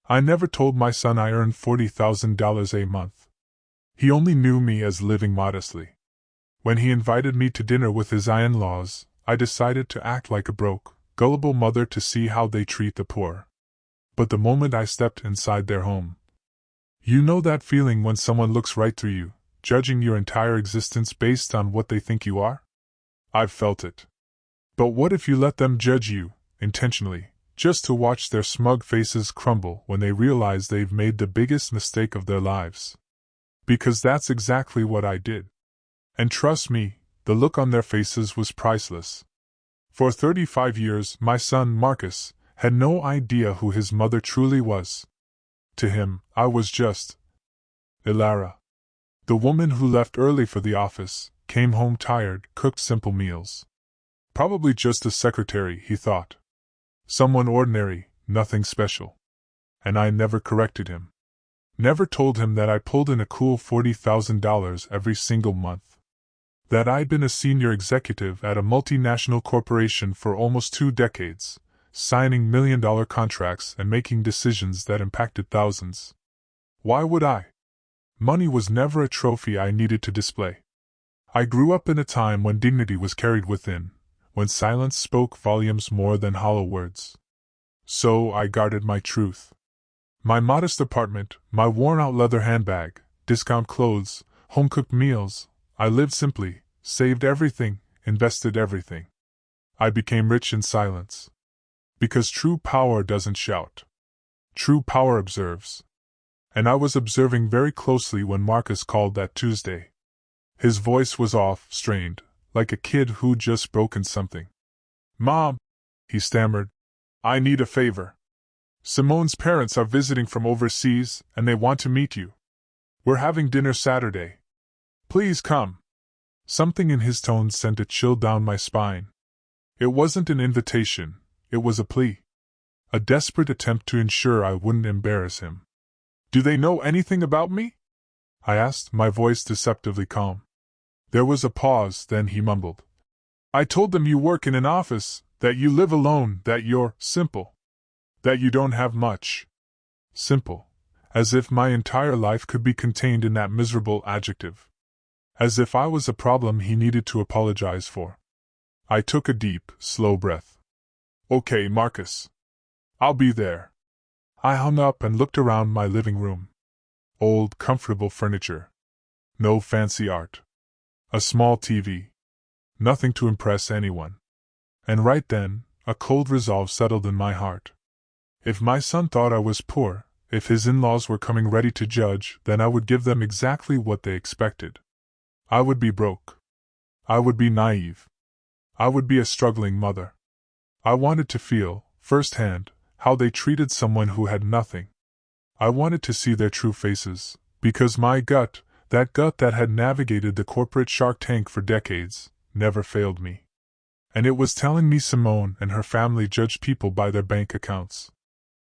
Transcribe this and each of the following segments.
I never told my son I earned $40,000 a month. He only knew me as living modestly. When he invited me to dinner with his in-laws, I decided to act like a broke, gullible mother to see how they treat the poor. But the moment I stepped inside their home, you know that feeling when someone looks right through you, judging your entire existence based on what they think you are? I've felt it. But what if you let them judge you, intentionally, just to watch their smug faces crumble when they realize they've made the biggest mistake of their lives? Because that's exactly what I did. And trust me, the look on their faces was priceless. For 35 years, my son, Marcus, had no idea who his mother truly was. To him, I was just Ilara. The woman who left early for the office, came home tired, cooked simple meals. Probably just a secretary, he thought. Someone ordinary, nothing special. And I never corrected him. Never told him that I pulled in a cool $40,000 every single month. That I'd been a senior executive at a multinational corporation for almost 2 decades, signing million-dollar contracts and making decisions that impacted thousands. Why would I? Money was never a trophy I needed to display. I grew up in a time when dignity was carried within, when silence spoke volumes more than hollow words. So I guarded my truth. My modest apartment, my worn-out leather handbag, discount clothes, home-cooked meals, I lived simply, saved everything, invested everything. I became rich in silence. Because true power doesn't shout. True power observes. And I was observing very closely when Marcus called that Tuesday. His voice was off, strained, like a kid who'd just broken something. "Mom," he stammered, "I need a favor. Simone's parents are visiting from overseas, and they want to meet you. We're having dinner Saturday. Please come." Something in his tone sent a chill down my spine. It wasn't an invitation, it was a plea. A desperate attempt to ensure I wouldn't embarrass him. "Do they know anything about me?" I asked, my voice deceptively calm. There was a pause, then he mumbled. "I told them you work in an office, that you live alone, that you're simple. That you don't have much." Simple. As if my entire life could be contained in that miserable adjective. As if I was a problem he needed to apologize for. I took a deep, slow breath. "Okay, Marcus. I'll be there." I hung up and looked around my living room. Old, comfortable furniture. No fancy art. A small TV. Nothing to impress anyone. And right then, a cold resolve settled in my heart. If my son thought I was poor, if his in-laws were coming ready to judge, then I would give them exactly what they expected. I would be broke. I would be naive. I would be a struggling mother. I wanted to feel, firsthand, how they treated someone who had nothing. I wanted to see their true faces, because my gut, that gut that had navigated the corporate shark tank for decades, never failed me. And it was telling me Simone and her family judged people by their bank accounts.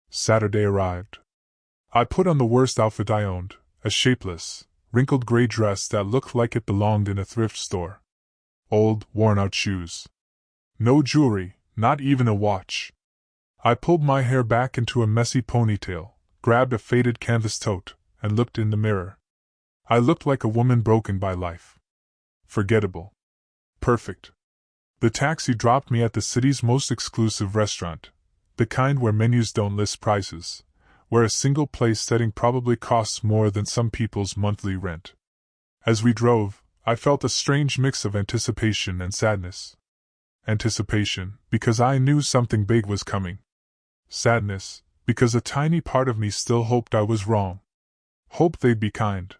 Saturday arrived. I put on the worst outfit I owned, a shapeless, wrinkled gray dress that looked like it belonged in a thrift store. Old, worn-out shoes. No jewelry, not even a watch. I pulled my hair back into a messy ponytail, grabbed a faded canvas tote, and looked in the mirror. I looked like a woman broken by life. Forgettable. Perfect. The taxi dropped me at the city's most exclusive restaurant, the kind where menus don't list prices, where a single place setting probably costs more than some people's monthly rent. As we drove, I felt a strange mix of anticipation and sadness. Anticipation, because I knew something big was coming. Sadness, because a tiny part of me still hoped I was wrong. Hoped they'd be kind.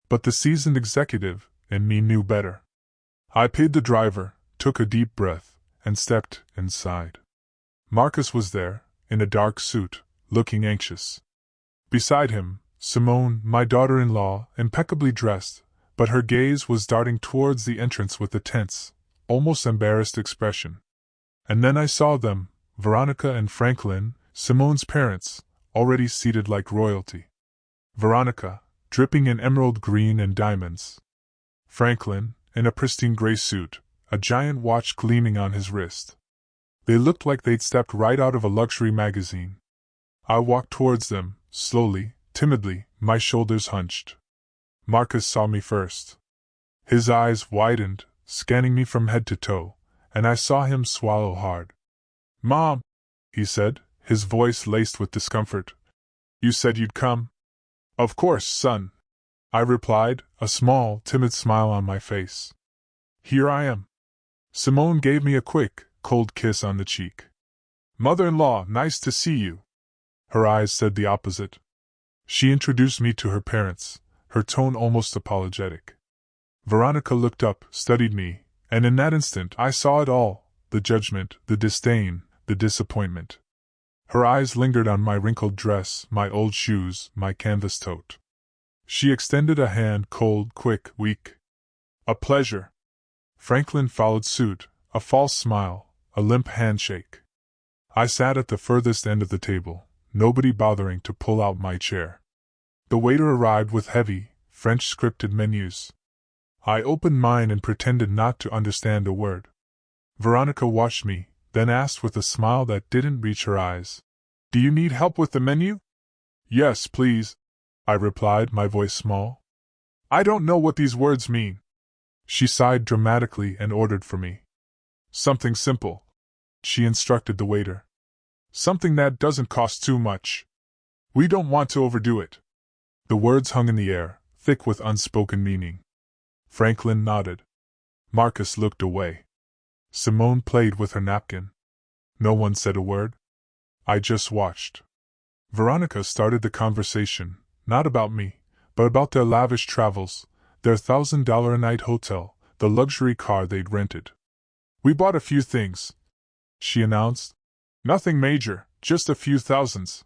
But the seasoned executive in me knew better. I paid the driver, took a deep breath, and stepped inside. Marcus was there, in a dark suit, looking anxious. Beside him, Simone, my daughter-in-law, impeccably dressed, but her gaze was darting towards the entrance with a tense, almost embarrassed expression. And then I saw them, Veronica and Franklin, Simone's parents, already seated like royalty. Veronica, dripping in emerald green and diamonds. Franklin, in a pristine gray suit, a giant watch gleaming on his wrist. They looked like they'd stepped right out of a luxury magazine. I walked towards them, slowly, timidly, my shoulders hunched. Marcus saw me first. His eyes widened, scanning me from head to toe, and I saw him swallow hard. "Mom," he said, his voice laced with discomfort. "You said you'd come?" "Of course, son," I replied, a small, timid smile on my face. "Here I am." Simone gave me a quick, cold kiss on the cheek. "Mother-in-law, nice to see you." Her eyes said the opposite. She introduced me to her parents, her tone almost apologetic. Veronica looked up, studied me, and in that instant I saw it all, the judgment, the disdain, the disappointment. Her eyes lingered on my wrinkled dress, my old shoes, my canvas tote. She extended a hand, cold, quick, weak. "A pleasure." Franklin followed suit, a false smile, a limp handshake. I sat at the furthest end of the table, nobody bothering to pull out my chair. The waiter arrived with heavy, French-scripted menus. I opened mine and pretended not to understand a word. Veronica watched me, then asked with a smile that didn't reach her eyes, "Do you need help with the menu?" "Yes, please," I replied, my voice small. "I don't know what these words mean." She sighed dramatically and ordered for me. "Something simple," she instructed the waiter. "Something that doesn't cost too much. We don't want to overdo it." The words hung in the air, thick with unspoken meaning. Franklin nodded. Marcus looked away. Simone played with her napkin. No one said a word. I just watched. Veronica started the conversation, not about me, but about their lavish travels, their $1,000-a-night hotel, the luxury car they'd rented. "We bought a few things," she announced. "Nothing major, just a few thousands."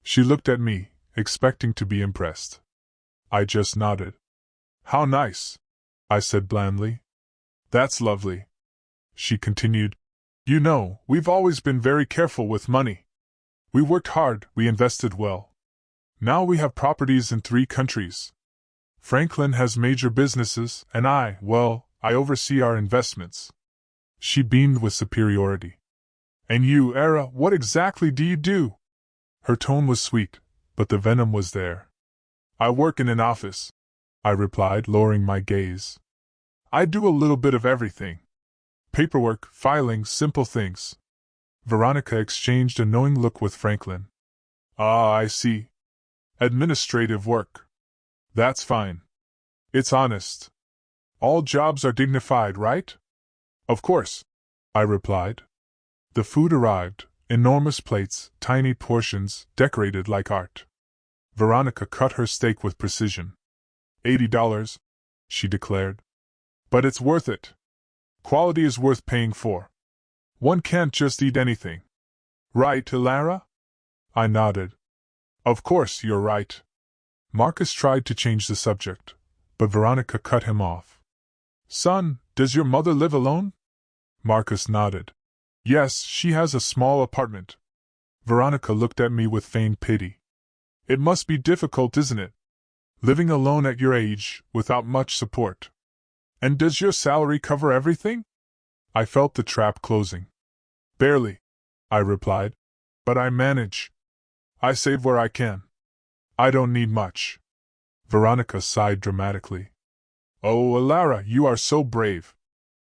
She looked at me, expecting to be impressed. I just nodded. "How nice," I said blandly. "That's lovely," she continued. "You know, we've always been very careful with money. We worked hard, we invested well. Now we have properties in 3 countries. Franklin has major businesses, and I oversee our investments." She beamed with superiority. "And you, Era, what exactly do you do?" Her tone was sweet, but the venom was there. "I work in an office," I replied, lowering my gaze. "I do a little bit of everything. Paperwork, filing, simple things." Veronica exchanged a knowing look with Franklin. "Ah, I see. Administrative work. That's fine. It's honest. All jobs are dignified, right?" "Of course," I replied. The food arrived, enormous plates, tiny portions, decorated like art. Veronica cut her steak with precision. $80, she declared. "But it's worth it. Quality is worth paying for. One can't just eat anything. Right, Ilara?" I nodded. "Of course, you're right." Marcus tried to change the subject, but Veronica cut him off. "Son, does your mother live alone?" Marcus nodded. "Yes, she has a small apartment." Veronica looked at me with feigned pity. "It must be difficult, isn't it? Living alone at your age, without much support. And does your salary cover everything?" I felt the trap closing. "Barely," I replied. "But I manage. I save where I can. I don't need much." Veronica sighed dramatically. "Oh, Ilara, you are so brave.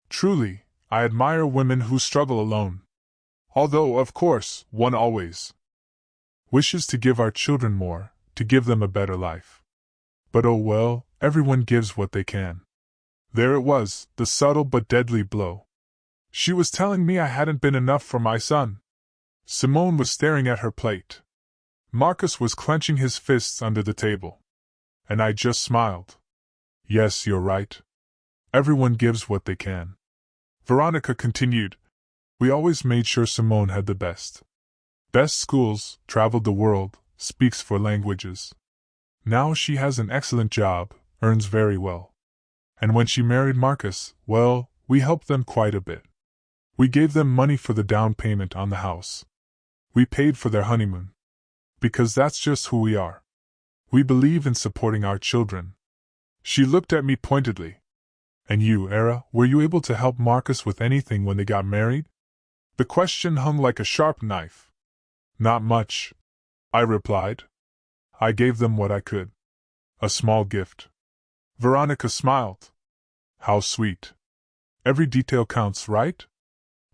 Truly, I admire women who struggle alone. Although, of course, one always wishes to give our children more, to give them a better life. But oh well, everyone gives what they can." There it was, the subtle but deadly blow. She was telling me I hadn't been enough for my son. Simone was staring at her plate. Marcus was clenching his fists under the table. And I just smiled. Yes, you're right. Everyone gives what they can. Veronica continued. We always made sure Simone had the best. Best schools, traveled the world, speaks 4 languages. Now she has an excellent job, earns very well. And when she married Marcus, well, we helped them quite a bit. We gave them money for the down payment on the house. We paid for their honeymoon. Because that's just who we are. We believe in supporting our children. She looked at me pointedly. And you, Era, were you able to help Marcus with anything when they got married? The question hung like a sharp knife. Not much. I replied. I gave them what I could. A small gift. Veronica smiled. How sweet. Every detail counts, right?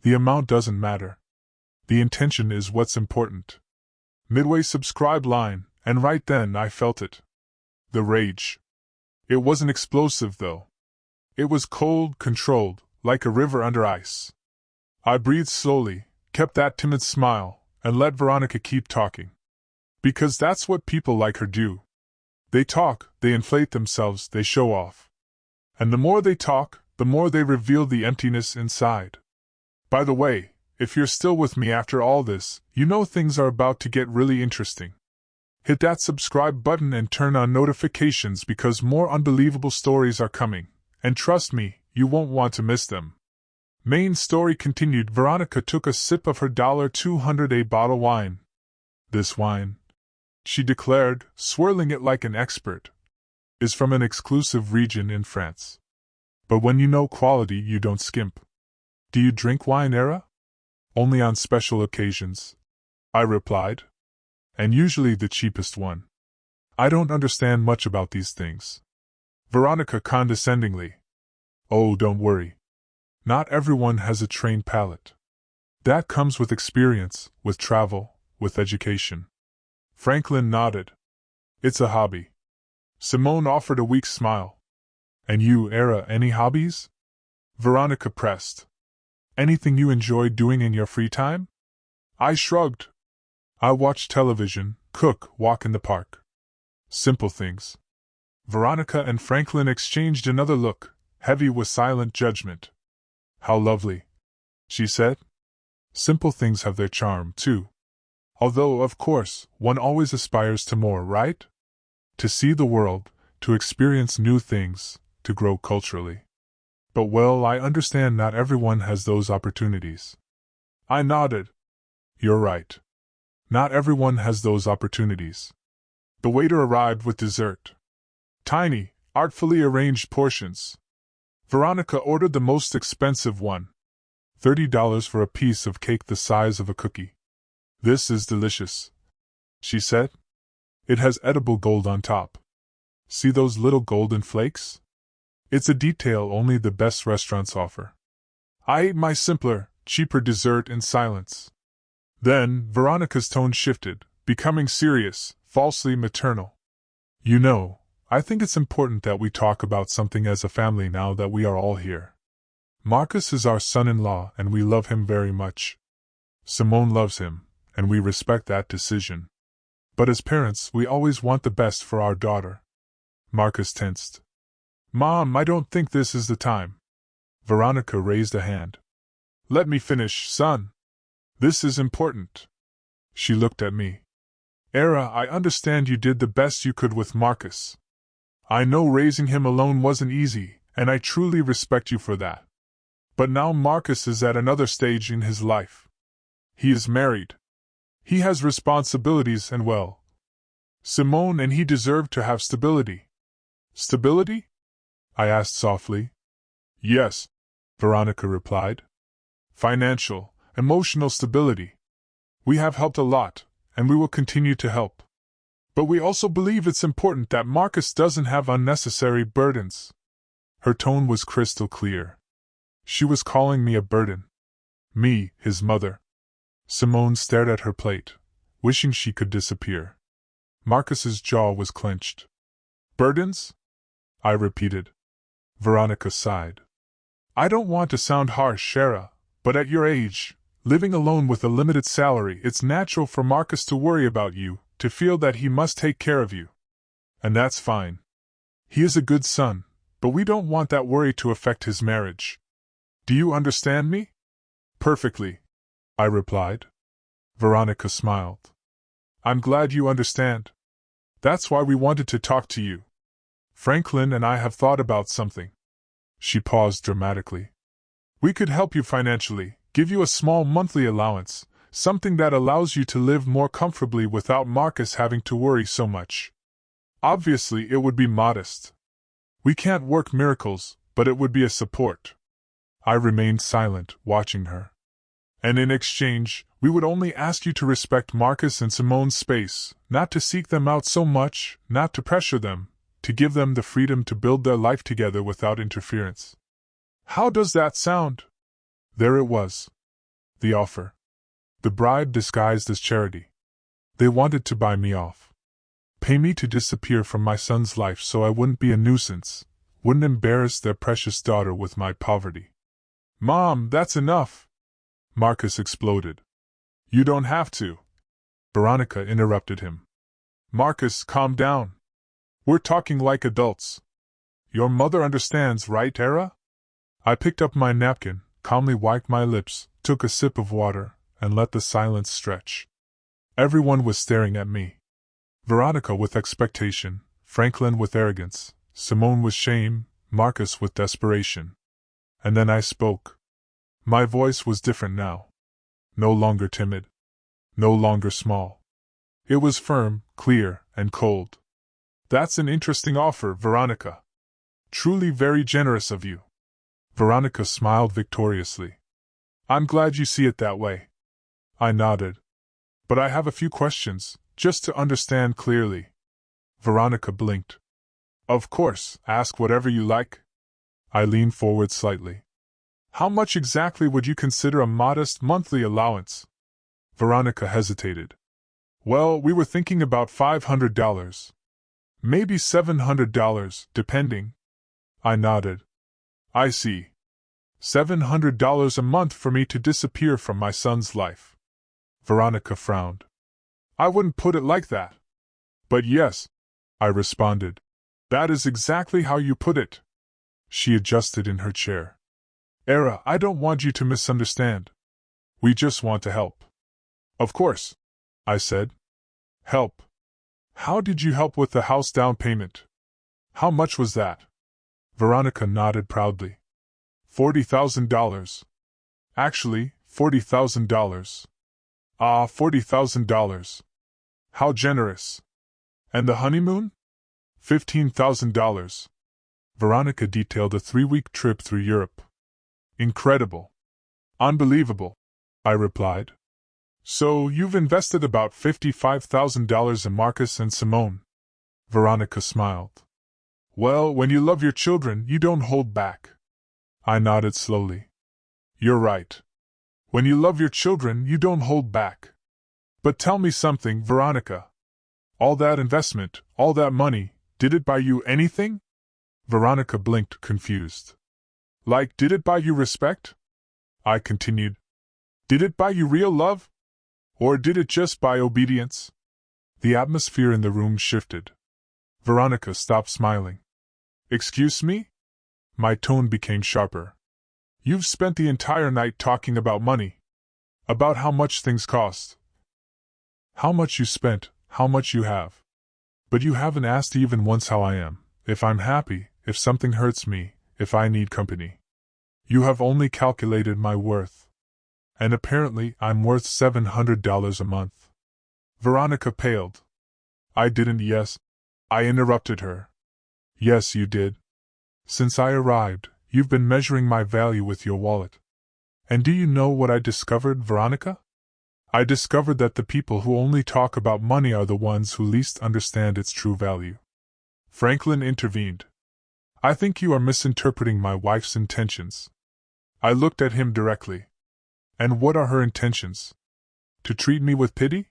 The amount doesn't matter. The intention is what's important. Midway subscribe line, and right then I felt it. The rage. It wasn't explosive, though. It was cold, controlled, like a river under ice. I breathed slowly, kept that timid smile, and let Veronica keep talking. Because that's what people like her do. They talk, they inflate themselves, they show off. And the more they talk, the more they reveal the emptiness inside. By the way, if you're still with me after all this, you know things are about to get really interesting. Hit that subscribe button and turn on notifications because more unbelievable stories are coming, and trust me, you won't want to miss them. Main story continued. Veronica took a sip of her $200 bottle wine. This wine, she declared, swirling it like an expert, is from an exclusive region in France. But when you know quality, you don't skimp. Do you drink wine, Era? Only on special occasions, I replied. And usually the cheapest one. I don't understand much about these things. Veronica condescendingly. Oh, don't worry. Not everyone has a trained palate. That comes with experience, with travel, with education. Franklin nodded. It's a hobby. Simone offered a weak smile. And you, Era, any hobbies? Veronica pressed. Anything you enjoy doing in your free time? I shrugged. I watch television, cook, walk in the park. Simple things. Veronica and Franklin exchanged another look, heavy with silent judgment. How lovely, she said. Simple things have their charm, too. Although, of course, one always aspires to more, right? To see the world, to experience new things, to grow culturally. But well, I understand not everyone has those opportunities. I nodded. You're right. Not everyone has those opportunities. The waiter arrived with dessert. Tiny, artfully arranged portions. Veronica ordered the most expensive one. $30 for a piece of cake the size of a cookie. This is delicious, she said. It has edible gold on top. See those little golden flakes? It's a detail only the best restaurants offer. I ate my simpler, cheaper dessert in silence. Then, Veronica's tone shifted, becoming serious, falsely maternal. You know, I think it's important that we talk about something as a family now that we are all here. Marcus is our son-in-law and we love him very much. Simone loves him, and we respect that decision. But as parents, we always want the best for our daughter. Marcus tensed. Mom, I don't think this is the time. Veronica raised a hand. Let me finish, son. This is important. She looked at me. Era, I understand you did the best you could with Marcus. I know raising him alone wasn't easy, and I truly respect you for that. But now Marcus is at another stage in his life. He is married. He has responsibilities and Simone and he deserve to have stability. Stability? I asked softly. Yes, Veronica replied. Financial, emotional stability. We have helped a lot, and we will continue to help. But we also believe it's important that Marcus doesn't have unnecessary burdens. Her tone was crystal clear. She was calling me a burden. Me, his mother. Simone stared at her plate, wishing she could disappear. Marcus's jaw was clenched. Burdens? I repeated. Veronica sighed. I don't want to sound harsh, Shara, but at your age, living alone with a limited salary, it's natural for Marcus to worry about you, to feel that he must take care of you. And that's fine. He is a good son, but we don't want that worry to affect his marriage. Do you understand me? Perfectly, I replied. Veronica smiled. I'm glad you understand. That's why we wanted to talk to you. Franklin and I have thought about something. She paused dramatically. We could help you financially, give you a small monthly allowance, something that allows you to live more comfortably without Marcus having to worry so much. Obviously, it would be modest. We can't work miracles, but it would be a support. I remained silent, watching her. And in exchange, we would only ask you to respect Marcus and Simone's space, not to seek them out so much, not to pressure them, to give them the freedom to build their life together without interference. How does that sound? There it was. The offer. The bribe disguised as charity. They wanted to buy me off. Pay me to disappear from my son's life so I wouldn't be a nuisance, wouldn't embarrass their precious daughter with my poverty. Mom, that's enough! Marcus exploded. You don't have to. Veronica interrupted him. Marcus, calm down. We're talking like adults. Your mother understands, right, Era? I picked up my napkin, calmly wiped my lips, took a sip of water, and let the silence stretch. Everyone was staring at me. Veronica with expectation, Franklin with arrogance, Simone with shame, Marcus with desperation. And then I spoke. My voice was different now. No longer timid. No longer small. It was firm, clear, and cold. That's an interesting offer, Veronica. Truly very generous of you. Veronica smiled victoriously. I'm glad you see it that way. I nodded. But I have a few questions, just to understand clearly. Veronica blinked. Of course, ask whatever you like. I leaned forward slightly. How much exactly would you consider a modest monthly allowance? Veronica hesitated. Well, we were thinking about $500. Maybe $700, depending. I nodded. I see. $700 a month for me to disappear from my son's life. Veronica frowned. I wouldn't put it like that. But yes, I responded. That is exactly how you put it. She adjusted in her chair. Era, I don't want you to misunderstand. We just want to help. Of course, I said. Help. How did you help with the house down payment? How much was that? Veronica nodded proudly. $40,000. Actually, $40,000. Ah, $40,000. How generous. And the honeymoon? $15,000. Veronica detailed a 3-week trip through Europe. Incredible. Unbelievable, I replied. So, you've invested about $55,000 in Marcus and Simone. Veronica smiled. Well, when you love your children, you don't hold back. I nodded slowly. You're right. When you love your children, you don't hold back. But tell me something, Veronica. All that investment, all that money, did it buy you anything? Veronica blinked, confused. Like, did it buy you respect? I continued. Did it buy you real love? Or did it just buy obedience? The atmosphere in the room shifted. Veronica stopped smiling. Excuse me? My tone became sharper. You've spent the entire night talking about money. About how much things cost. How much you spent, how much you have. But you haven't asked even once how I am, if I'm happy, if something hurts me, if I need company. You have only calculated my worth. And apparently I'm worth $700 a month. Veronica paled. I didn't, yes. I interrupted her. Yes, you did. Since I arrived, you've been measuring my value with your wallet. And do you know what I discovered, Veronica? I discovered that the people who only talk about money are the ones who least understand its true value. Franklin intervened. I think you are misinterpreting my wife's intentions. I looked at him directly. And what are her intentions? To treat me with pity?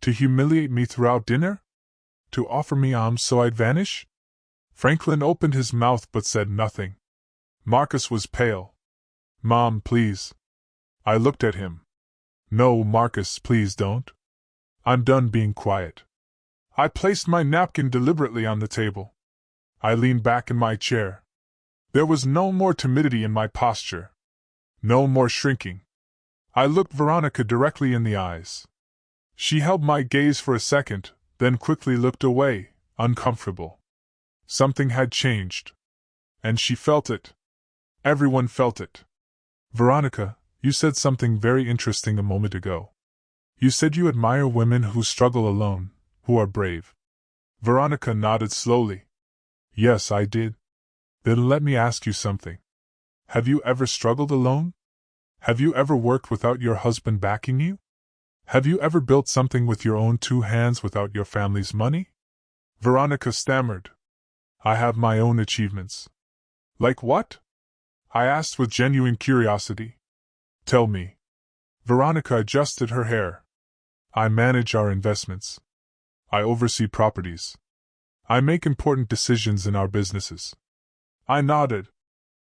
To humiliate me throughout dinner? To offer me alms so I'd vanish? Franklin opened his mouth but said nothing. Marcus was pale. Mom, please. I looked at him. No, Marcus, please don't. I'm done being quiet. I placed my napkin deliberately on the table. I leaned back in my chair. There was no more timidity in my posture. No more shrinking. I looked Veronica directly in the eyes. She held my gaze for a second, then quickly looked away, uncomfortable. Something had changed. And she felt it. Everyone felt it. Veronica, you said something very interesting a moment ago. You said you admire women who struggle alone, who are brave. Veronica nodded slowly. Yes, I did. Then let me ask you something. Have you ever struggled alone? Have you ever worked without your husband backing you? Have you ever built something with your own two hands without your family's money? Veronica stammered. I have my own achievements. Like what? I asked with genuine curiosity. Tell me. Veronica adjusted her hair. I manage our investments. I oversee properties. I make important decisions in our businesses. I nodded.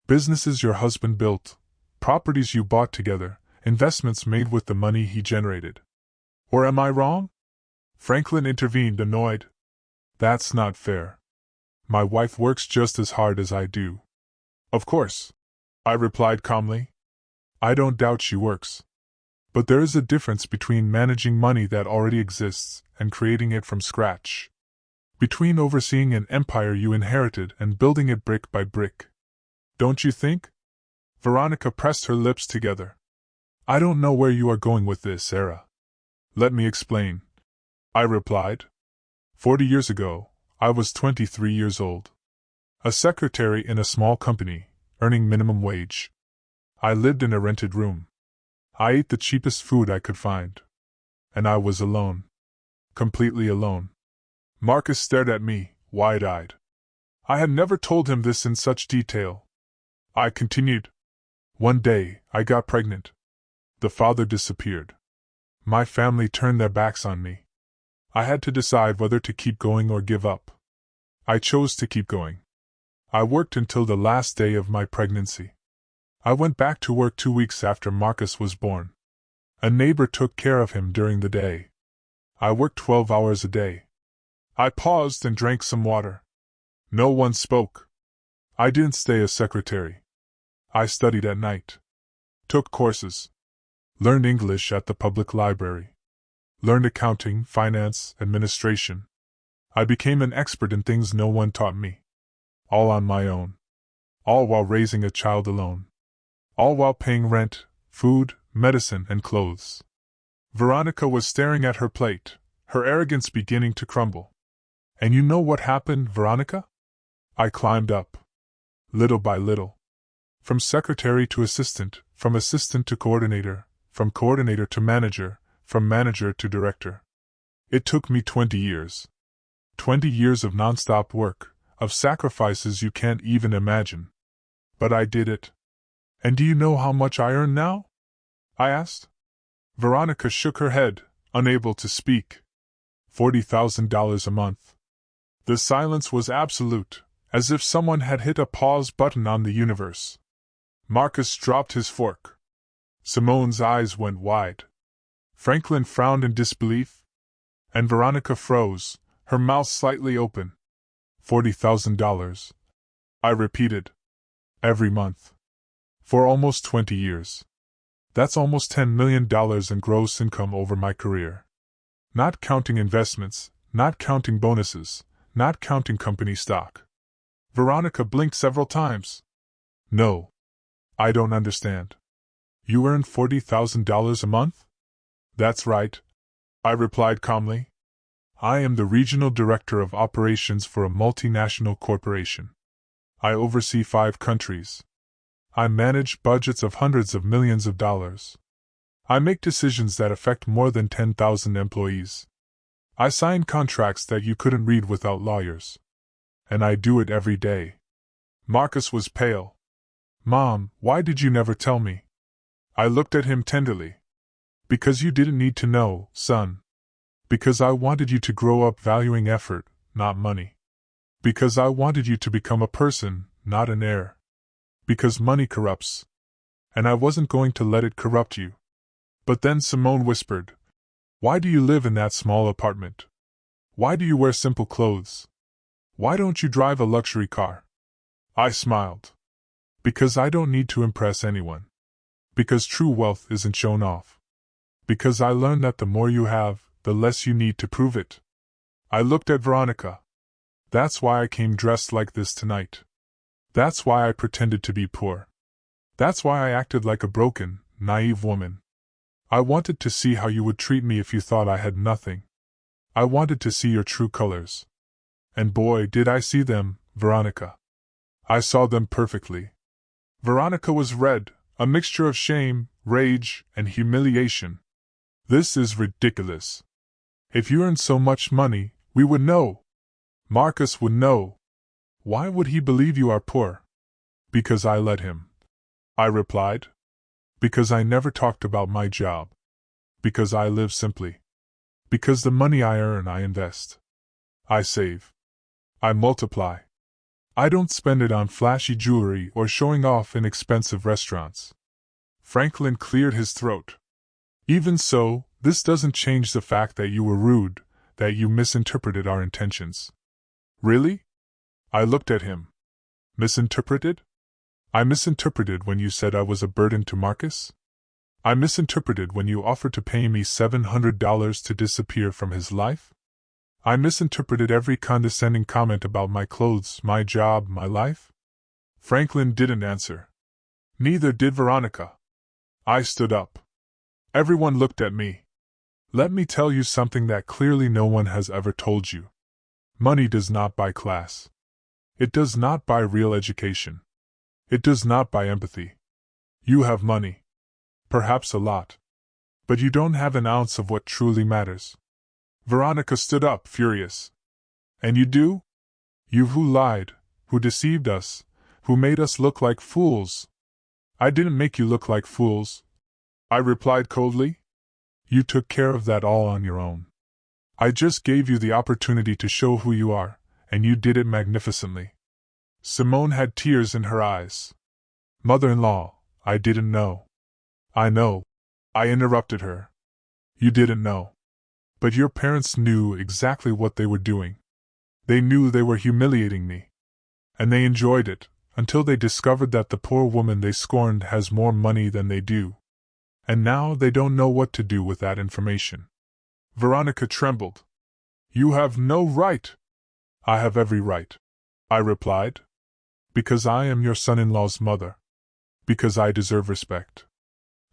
Businesses your husband built, properties you bought together, investments made with the money he generated. Or am I wrong? Franklin intervened, annoyed. That's not fair. My wife works just as hard as I do. Of course, I replied calmly. I don't doubt she works. But there is a difference between managing money that already exists and creating it from scratch. Between overseeing an empire you inherited and building it brick by brick. Don't you think? Veronica pressed her lips together. I don't know where you are going with this, Sarah. Let me explain. I replied. 40 years ago, I was 23 years old. A secretary in a small company, earning minimum wage. I lived in a rented room. I ate the cheapest food I could find. And I was alone. Completely alone. Marcus stared at me, wide-eyed. I had never told him this in such detail. I continued. One day, I got pregnant. The father disappeared. My family turned their backs on me. I had to decide whether to keep going or give up. I chose to keep going. I worked until the last day of my pregnancy. I went back to work 2 weeks after Marcus was born. A neighbor took care of him during the day. I worked 12 hours a day. I paused and drank some water. No one spoke. I didn't stay a secretary. I studied at night. Took courses. Learned English at the public library. Learned accounting, finance, administration. I became an expert in things no one taught me. All on my own. All while raising a child alone. All while paying rent, food, medicine, and clothes. Veronica was staring at her plate, her arrogance beginning to crumble. And you know what happened, Veronica? I climbed up. Little by little. From secretary to assistant, from assistant to coordinator, from coordinator to manager, from manager to director. It took me 20 years. 20 years of non-stop work, of sacrifices you can't even imagine. But I did it. And do you know how much I earn now? I asked. Veronica shook her head, unable to speak. $40,000 a month. The silence was absolute, as if someone had hit a pause button on the universe. Marcus dropped his fork. Simone's eyes went wide. Franklin frowned in disbelief. And Veronica froze, her mouth slightly open. $40,000. I repeated. Every month. For almost 20 years. That's almost $10 million in gross income over my career. Not counting investments, not counting bonuses, not counting company stock. Veronica blinked several times. No. I don't understand. You earn $40,000 a month? That's right, I replied calmly. I am the regional director of operations for a multinational corporation. I oversee 5 countries. I manage budgets of hundreds of millions of dollars. I make decisions that affect more than 10,000 employees. I sign contracts that you couldn't read without lawyers. And I do it every day. Marcus was pale. Mom, why did you never tell me? I looked at him tenderly. Because you didn't need to know, son. Because I wanted you to grow up valuing effort, not money. Because I wanted you to become a person, not an heir. Because money corrupts. And I wasn't going to let it corrupt you. But then Simone whispered, why do you live in that small apartment? Why do you wear simple clothes? Why don't you drive a luxury car? I smiled. Because I don't need to impress anyone. Because true wealth isn't shown off. Because I learned that the more you have, the less you need to prove it. I looked at Veronica. That's why I came dressed like this tonight. That's why I pretended to be poor. That's why I acted like a broken, naive woman. I wanted to see how you would treat me if you thought I had nothing. I wanted to see your true colors. And boy, did I see them, Veronica. I saw them perfectly. Veronica was red, a mixture of shame, rage, and humiliation. This is ridiculous. If you earn so much money, we would know. Marcus would know. Why would he believe you are poor? Because I let him, I replied. Because I never talked about my job. Because I live simply. Because the money I earn I invest. I save. I multiply. I don't spend it on flashy jewelry or showing off in expensive restaurants. Franklin cleared his throat. Even so, this doesn't change the fact that you were rude, that you misinterpreted our intentions. Really? I looked at him. Misinterpreted? I misinterpreted when you said I was a burden to Marcus? I misinterpreted when you offered to pay me $700 to disappear from his life? I misinterpreted every condescending comment about my clothes, my job, my life? Franklin didn't answer. Neither did Veronica. I stood up. Everyone looked at me. Let me tell you something that clearly no one has ever told you. Money does not buy class. It does not buy real education. It does not buy empathy. You have money. Perhaps a lot. But you don't have an ounce of what truly matters. Veronica stood up, furious. And you do? You who lied, who deceived us, who made us look like fools. I didn't make you look like fools, I replied coldly. You took care of that all on your own. I just gave you the opportunity to show who you are, and you did it magnificently. Simone had tears in her eyes. Mother-in-law, I didn't know. I know. I interrupted her. You didn't know. But your parents knew exactly what they were doing. They knew they were humiliating me. And they enjoyed it, until they discovered that the poor woman they scorned has more money than they do. And now they don't know what to do with that information. Veronica trembled. You have no right. I have every right, I replied. Because I am your son-in-law's mother. Because I deserve respect.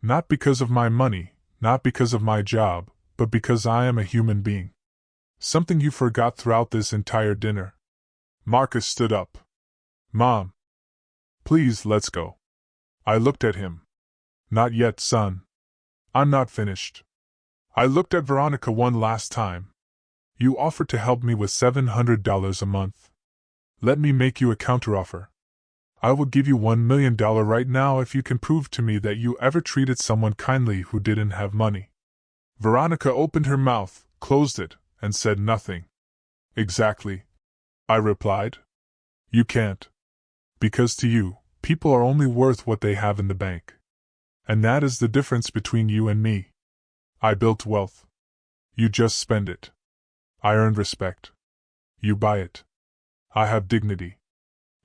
Not because of my money, not because of my job, but because I am a human being. Something you forgot throughout this entire dinner. Marcus stood up. Mom. Please, let's go. I looked at him. Not yet, son. I'm not finished. I looked at Veronica one last time. You offered to help me with $700 a month. Let me make you a counteroffer. I will give you $1 million right now if you can prove to me that you ever treated someone kindly who didn't have money. Veronica opened her mouth, closed it, and said nothing. Exactly, I replied. You can't. Because to you, people are only worth what they have in the bank. And that is the difference between you and me. I built wealth. You just spend it. I earned respect. You buy it. I have dignity.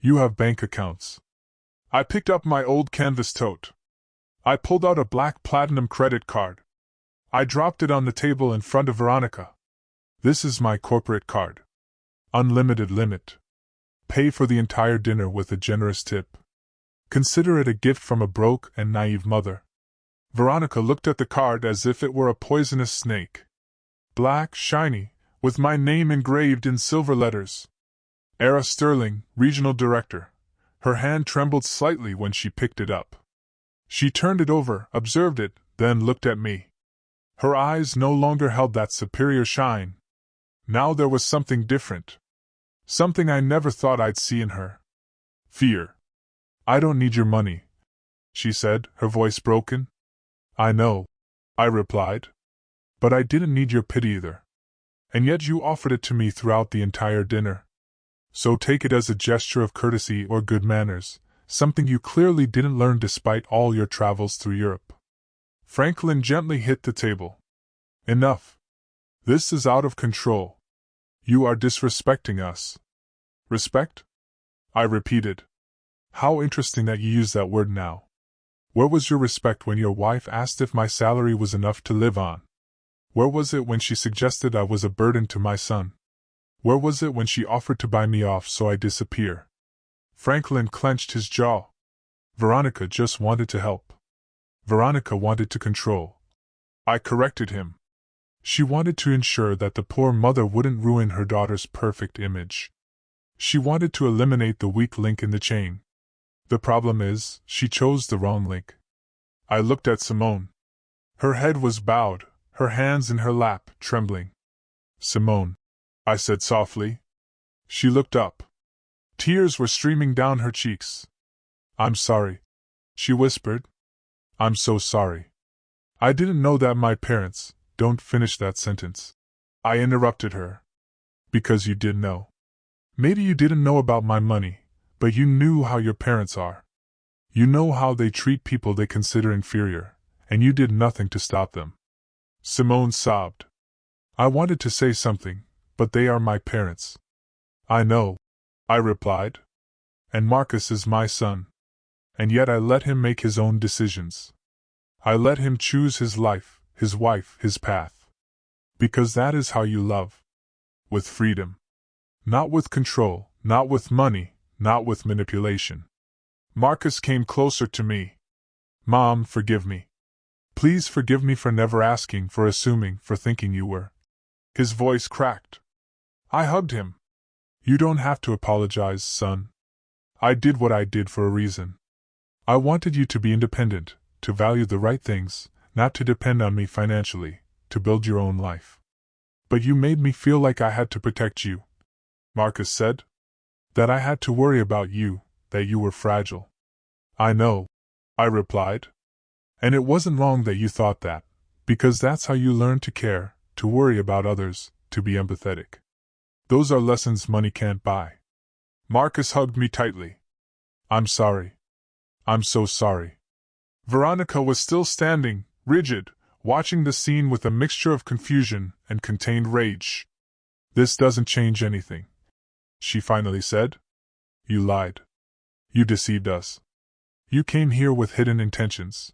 You have bank accounts. I picked up my old canvas tote. I pulled out a black platinum credit card. I dropped it on the table in front of Veronica. This is my corporate card. Unlimited limit. Pay for the entire dinner with a generous tip. Consider it a gift from a broke and naive mother. Veronica looked at the card as if it were a poisonous snake. Black, shiny, with my name engraved in silver letters. Era Sterling, Regional Director. Her hand trembled slightly when she picked it up. She turned it over, observed it, then looked at me. Her eyes no longer held that superior shine. Now there was something different. Something I never thought I'd see in her. Fear. I don't need your money, she said, her voice broken. I know, I replied. But I didn't need your pity either. And yet you offered it to me throughout the entire dinner. So take it as a gesture of courtesy or good manners, something you clearly didn't learn despite all your travels through Europe. Franklin gently hit the table. Enough. This is out of control. You are disrespecting us. Respect? I repeated. How interesting that you use that word now. Where was your respect when your wife asked if my salary was enough to live on? Where was it when she suggested I was a burden to my son? Where was it when she offered to buy me off so I disappear? Franklin clenched his jaw. Veronica just wanted to help. Veronica wanted to control. I corrected him. She wanted to ensure that the poor mother wouldn't ruin her daughter's perfect image. She wanted to eliminate the weak link in the chain. The problem is, she chose the wrong link. I looked at Simone. Her head was bowed, her hands in her lap, trembling. "Simone," I said softly. She looked up. Tears were streaming down her cheeks. "I'm sorry," she whispered. "I'm so sorry. I didn't know that my parents—" "Don't finish that sentence," I interrupted her. "Because you did know. Maybe you didn't know about my money, but you knew how your parents are. You know how they treat people they consider inferior, and you did nothing to stop them." Simone sobbed. I wanted to say something, but they are my parents. "I know," I replied. "And Marcus is my son. And yet I let him make his own decisions. I let him choose his life, his wife, his path. Because that is how you love. With freedom. Not with control, not with money, not with manipulation." Marcus came closer to me. "Mom, forgive me. Please forgive me for never asking, for assuming, for thinking you were." His voice cracked. I hugged him. "You don't have to apologize, son. I did what I did for a reason. I wanted you to be independent, to value the right things, not to depend on me financially, to build your own life. But you made me feel like I had to protect you," Marcus said. "That I had to worry about you, that you were fragile." "I know," I replied. "And it wasn't wrong that you thought that, because that's how you learn to care, to worry about others, to be empathetic. Those are lessons money can't buy." Marcus hugged me tightly. "I'm sorry. I'm so sorry." Veronica was still standing, rigid, watching the scene with a mixture of confusion and contained rage. "This doesn't change anything," she finally said. "You lied. You deceived us. You came here with hidden intentions.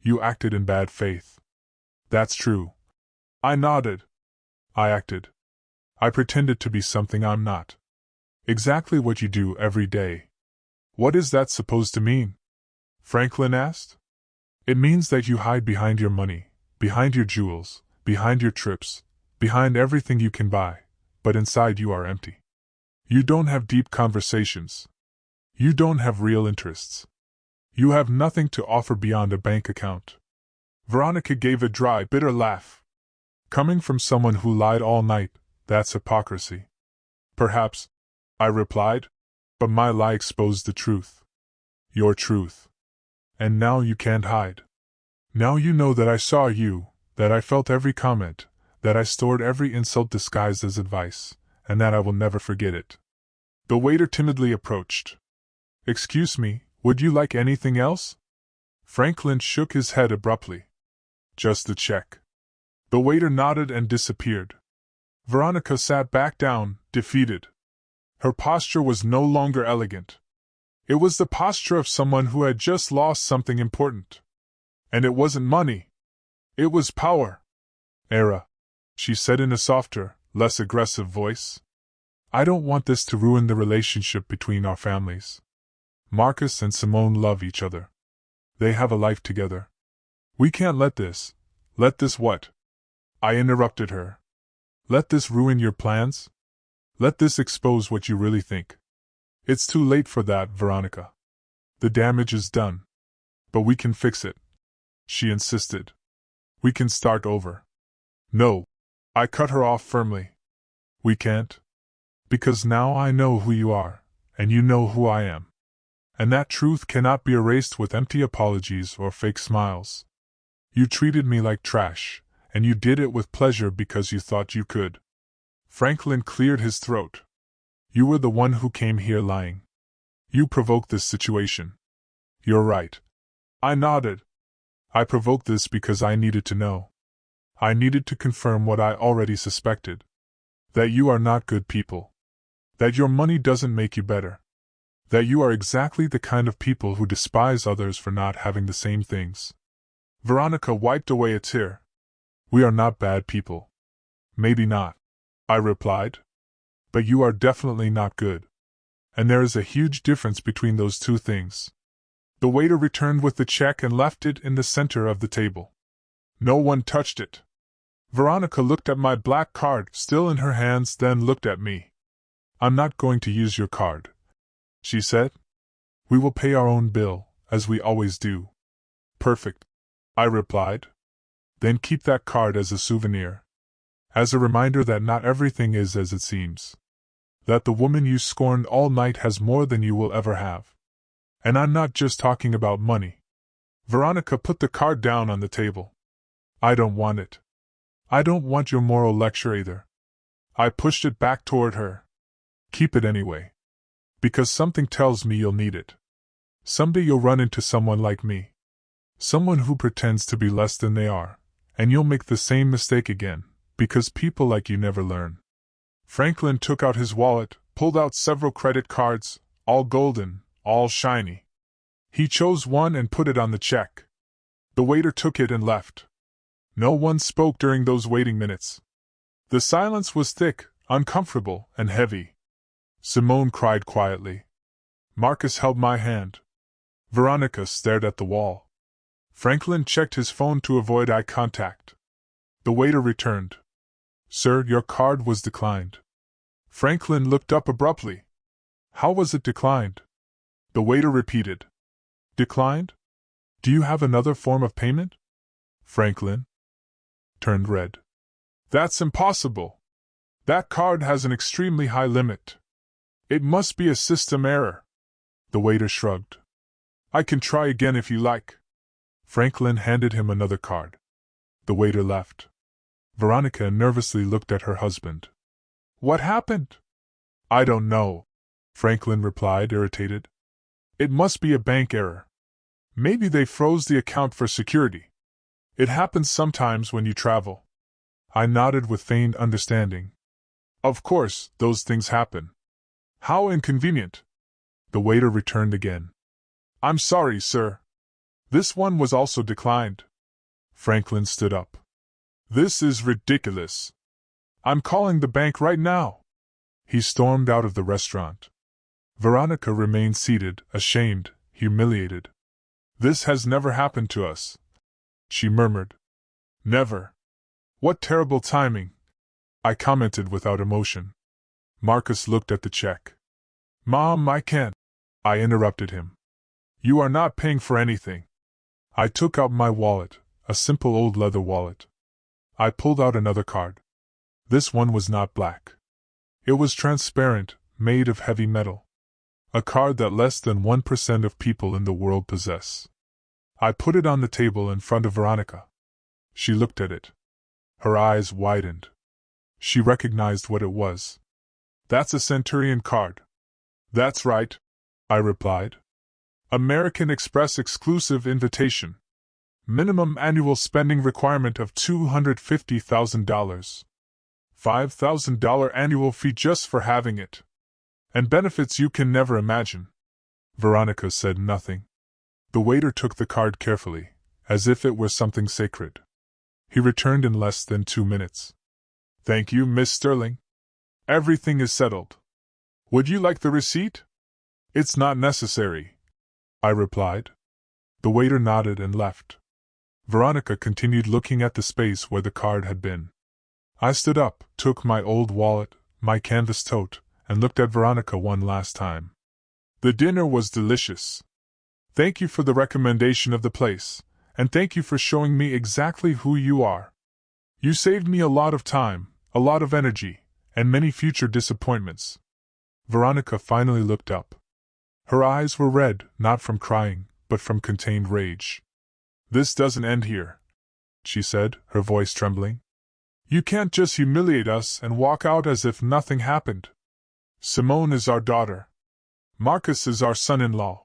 You acted in bad faith." "That's true." I nodded. "I acted. I pretended to be something I'm not. Exactly what you do every day." "What is that supposed to mean?" Franklin asked. "It means that you hide behind your money, behind your jewels, behind your trips, behind everything you can buy, but inside you are empty. You don't have deep conversations. You don't have real interests. You have nothing to offer beyond a bank account." Veronica gave a dry, bitter laugh. "Coming from someone who lied all night, that's hypocrisy." "Perhaps," I replied, "but my lie exposed the truth. Your truth. And now you can't hide. Now you know that I saw you, that I felt every comment, that I stored every insult disguised as advice, and that I will never forget it." The waiter timidly approached. "Excuse me, would you like anything else?" Franklin shook his head abruptly. "Just the check." The waiter nodded and disappeared. Veronica sat back down, defeated. Her posture was no longer elegant. It was the posture of someone who had just lost something important. And it wasn't money. It was power. "Era," she said in a softer, less aggressive voice. "I don't want this to ruin the relationship between our families. Marcus and Simone love each other. They have a life together. We can't let this— Let this what?" I interrupted her. "Let this ruin your plans? Let this expose what you really think? It's too late for that, Veronica. The damage is done. But we can fix it," she insisted. "We can start over." "No," I cut her off firmly. "We can't. Because now I know who you are, and you know who I am. And that truth cannot be erased with empty apologies or fake smiles. You treated me like trash, and you did it with pleasure because you thought you could." Franklin cleared his throat. "You were the one who came here lying. You provoked this situation." "You're right." I nodded. "I provoked this because I needed to know. I needed to confirm what I already suspected. That you are not good people. That your money doesn't make you better. That you are exactly the kind of people who despise others for not having the same things." Veronica wiped away a tear. "We are not bad people." "Maybe not," I replied. "But you are definitely not good. And there is a huge difference between those two things." The waiter returned with the check and left it in the center of the table. No one touched it. Veronica looked at my black card still in her hands, then looked at me. "I'm not going to use your card," she said. "We will pay our own bill, as we always do." Perfect, I replied. Then keep that card as a souvenir. As a reminder that not everything is as it seems. That the woman you scorned all night has more than you will ever have. And I'm not just talking about money. Veronica put the card down on the table. I don't want it. I don't want your moral lecture either. I pushed it back toward her. Keep it anyway. Because something tells me you'll need it. Someday you'll run into someone like me. Someone who pretends to be less than they are, and you'll make the same mistake again, because people like you never learn. Franklin took out his wallet, pulled out several credit cards, all golden, all shiny. He chose one and put it on the check. The waiter took it and left. No one spoke during those waiting minutes. The silence was thick, uncomfortable, and heavy. Simone cried quietly. Marcus held my hand. Veronica stared at the wall. Franklin checked his phone to avoid eye contact. The waiter returned. Sir, your card was declined. Franklin looked up abruptly. How was it declined? The waiter repeated. Declined? Do you have another form of payment? Franklin turned red. That's impossible. That card has an extremely high limit. It must be a system error. The waiter shrugged. I can try again if you like. Franklin handed him another card. The waiter left. Veronica nervously looked at her husband. What happened? I don't know, Franklin replied, irritated. It must be a bank error. Maybe they froze the account for security. It happens sometimes when you travel. I nodded with feigned understanding. Of course, those things happen. How inconvenient. The waiter returned again. I'm sorry, sir. This one was also declined. Franklin stood up. This is ridiculous. I'm calling the bank right now. He stormed out of the restaurant. Veronica remained seated, ashamed, humiliated. This has never happened to us, she murmured. Never. What terrible timing, I commented without emotion. Marcus looked at the check. Mom, I can't. I interrupted him. You are not paying for anything. I took out my wallet, a simple old leather wallet. I pulled out another card. This one was not black. It was transparent, made of heavy metal. A card that less than 1% of people in the world possess. I put it on the table in front of Veronica. She looked at it. Her eyes widened. She recognized what it was. That's a Centurion card. That's right, I replied. American Express exclusive invitation. Minimum annual spending requirement of $250,000. $5,000 annual fee just for having it. And benefits you can never imagine. Veronica said nothing. The waiter took the card carefully, as if it were something sacred. He returned in less than 2 minutes. Thank you, Miss Sterling. Everything is settled. Would you like the receipt? It's not necessary, I replied. The waiter nodded and left. Veronica continued looking at the space where the card had been. I stood up, took my old wallet, my canvas tote, and looked at Veronica one last time. The dinner was delicious. Thank you for the recommendation of the place, and thank you for showing me exactly who you are. You saved me a lot of time, a lot of energy, and many future disappointments. Veronica finally looked up. Her eyes were red, not from crying, but from contained rage. This doesn't end here, she said, her voice trembling. You can't just humiliate us and walk out as if nothing happened. Simone is our daughter. Marcus is our son-in-law.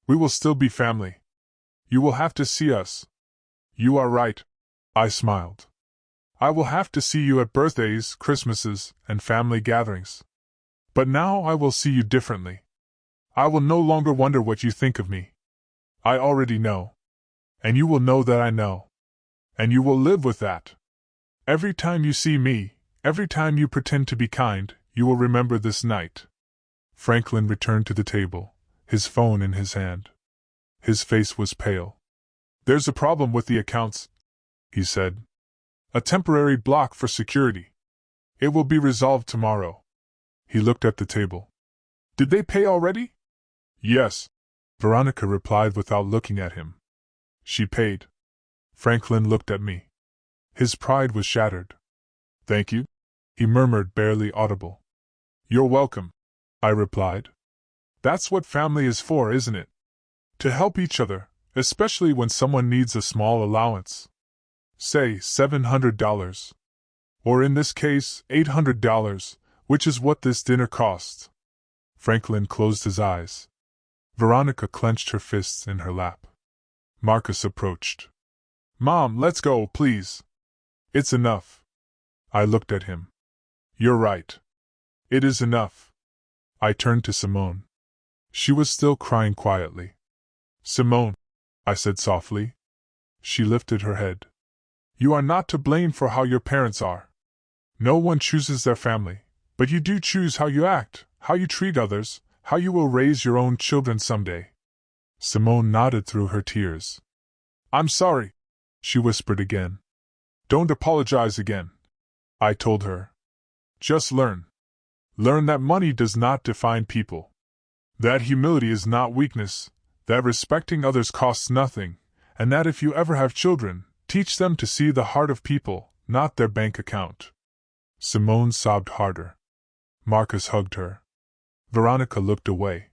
We will still be family. You will have to see us. You are right, I smiled. I will have to see you at birthdays, Christmases, and family gatherings. But now I will see you differently. I will no longer wonder what you think of me. I already know. And you will know that I know. And you will live with that. Every time you see me, every time you pretend to be kind, you will remember this night. Franklin returned to the table, his phone in his hand. His face was pale. There's a problem with the accounts, he said. A temporary block for security. It will be resolved tomorrow. He looked at the table. Did they pay already? Yes, Veronica replied without looking at him. She paid. Franklin looked at me. His pride was shattered. Thank you, he murmured, barely audible. You're welcome, I replied. That's what family is for, isn't it? To help each other, especially when someone needs a small allowance. Say $700. Or in this case, $800, which is what this dinner costs. Franklin closed his eyes. Veronica clenched her fists in her lap. Marcus approached. Mom, let's go, please. It's enough. I looked at him. You're right. It is enough. I turned to Simone. She was still crying quietly. Simone, I said softly. She lifted her head. You are not to blame for how your parents are. No one chooses their family, but you do choose how you act, how you treat others, how you will raise your own children someday. Simone nodded through her tears. I'm sorry, she whispered again. Don't apologize again, I told her. Just learn. Learn that money does not define people. That humility is not weakness, that respecting others costs nothing, and that if you ever have children, teach them to see the heart of people, not their bank account. Simone sobbed harder. Marcus hugged her. Veronica looked away.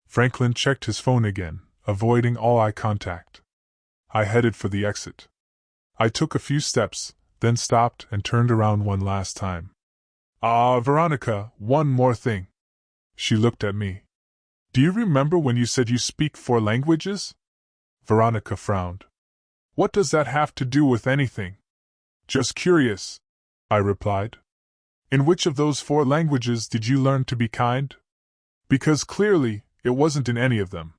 Franklin checked his phone again, avoiding all eye contact. I headed for the exit. I took a few steps, then stopped and turned around one last time. Veronica, one more thing. She looked at me. Do you remember when you said you speak 4 languages? Veronica frowned. What does that have to do with anything? Just curious, I replied. In which of those 4 languages did you learn to be kind? Because clearly, it wasn't in any of them.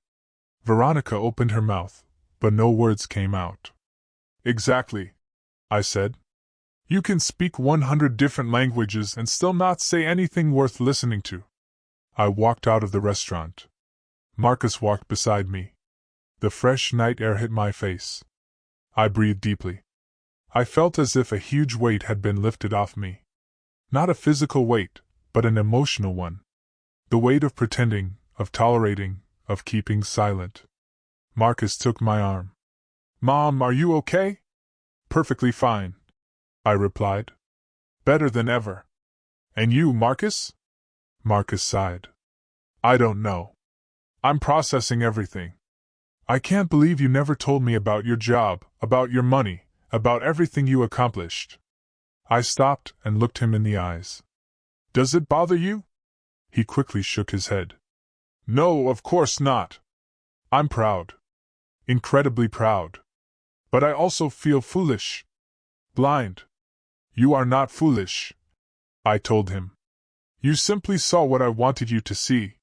Veronica opened her mouth, but no words came out. Exactly, I said. You can speak 100 different languages and still not say anything worth listening to. I walked out of the restaurant. Marcus walked beside me. The fresh night air hit my face. I breathed deeply. I felt as if a huge weight had been lifted off me. Not a physical weight, but an emotional one. The weight of pretending, of tolerating, of keeping silent. Marcus took my arm. Mom, are you okay? Perfectly fine, I replied. Better than ever. And you, Marcus? Marcus sighed. I don't know. I'm processing everything. I can't believe you never told me about your job, about your money, about everything you accomplished. I stopped and looked him in the eyes. Does it bother you? He quickly shook his head. No, of course not. I'm proud. Incredibly proud. But I also feel foolish. Blind. You are not foolish, I told him. You simply saw what I wanted you to see.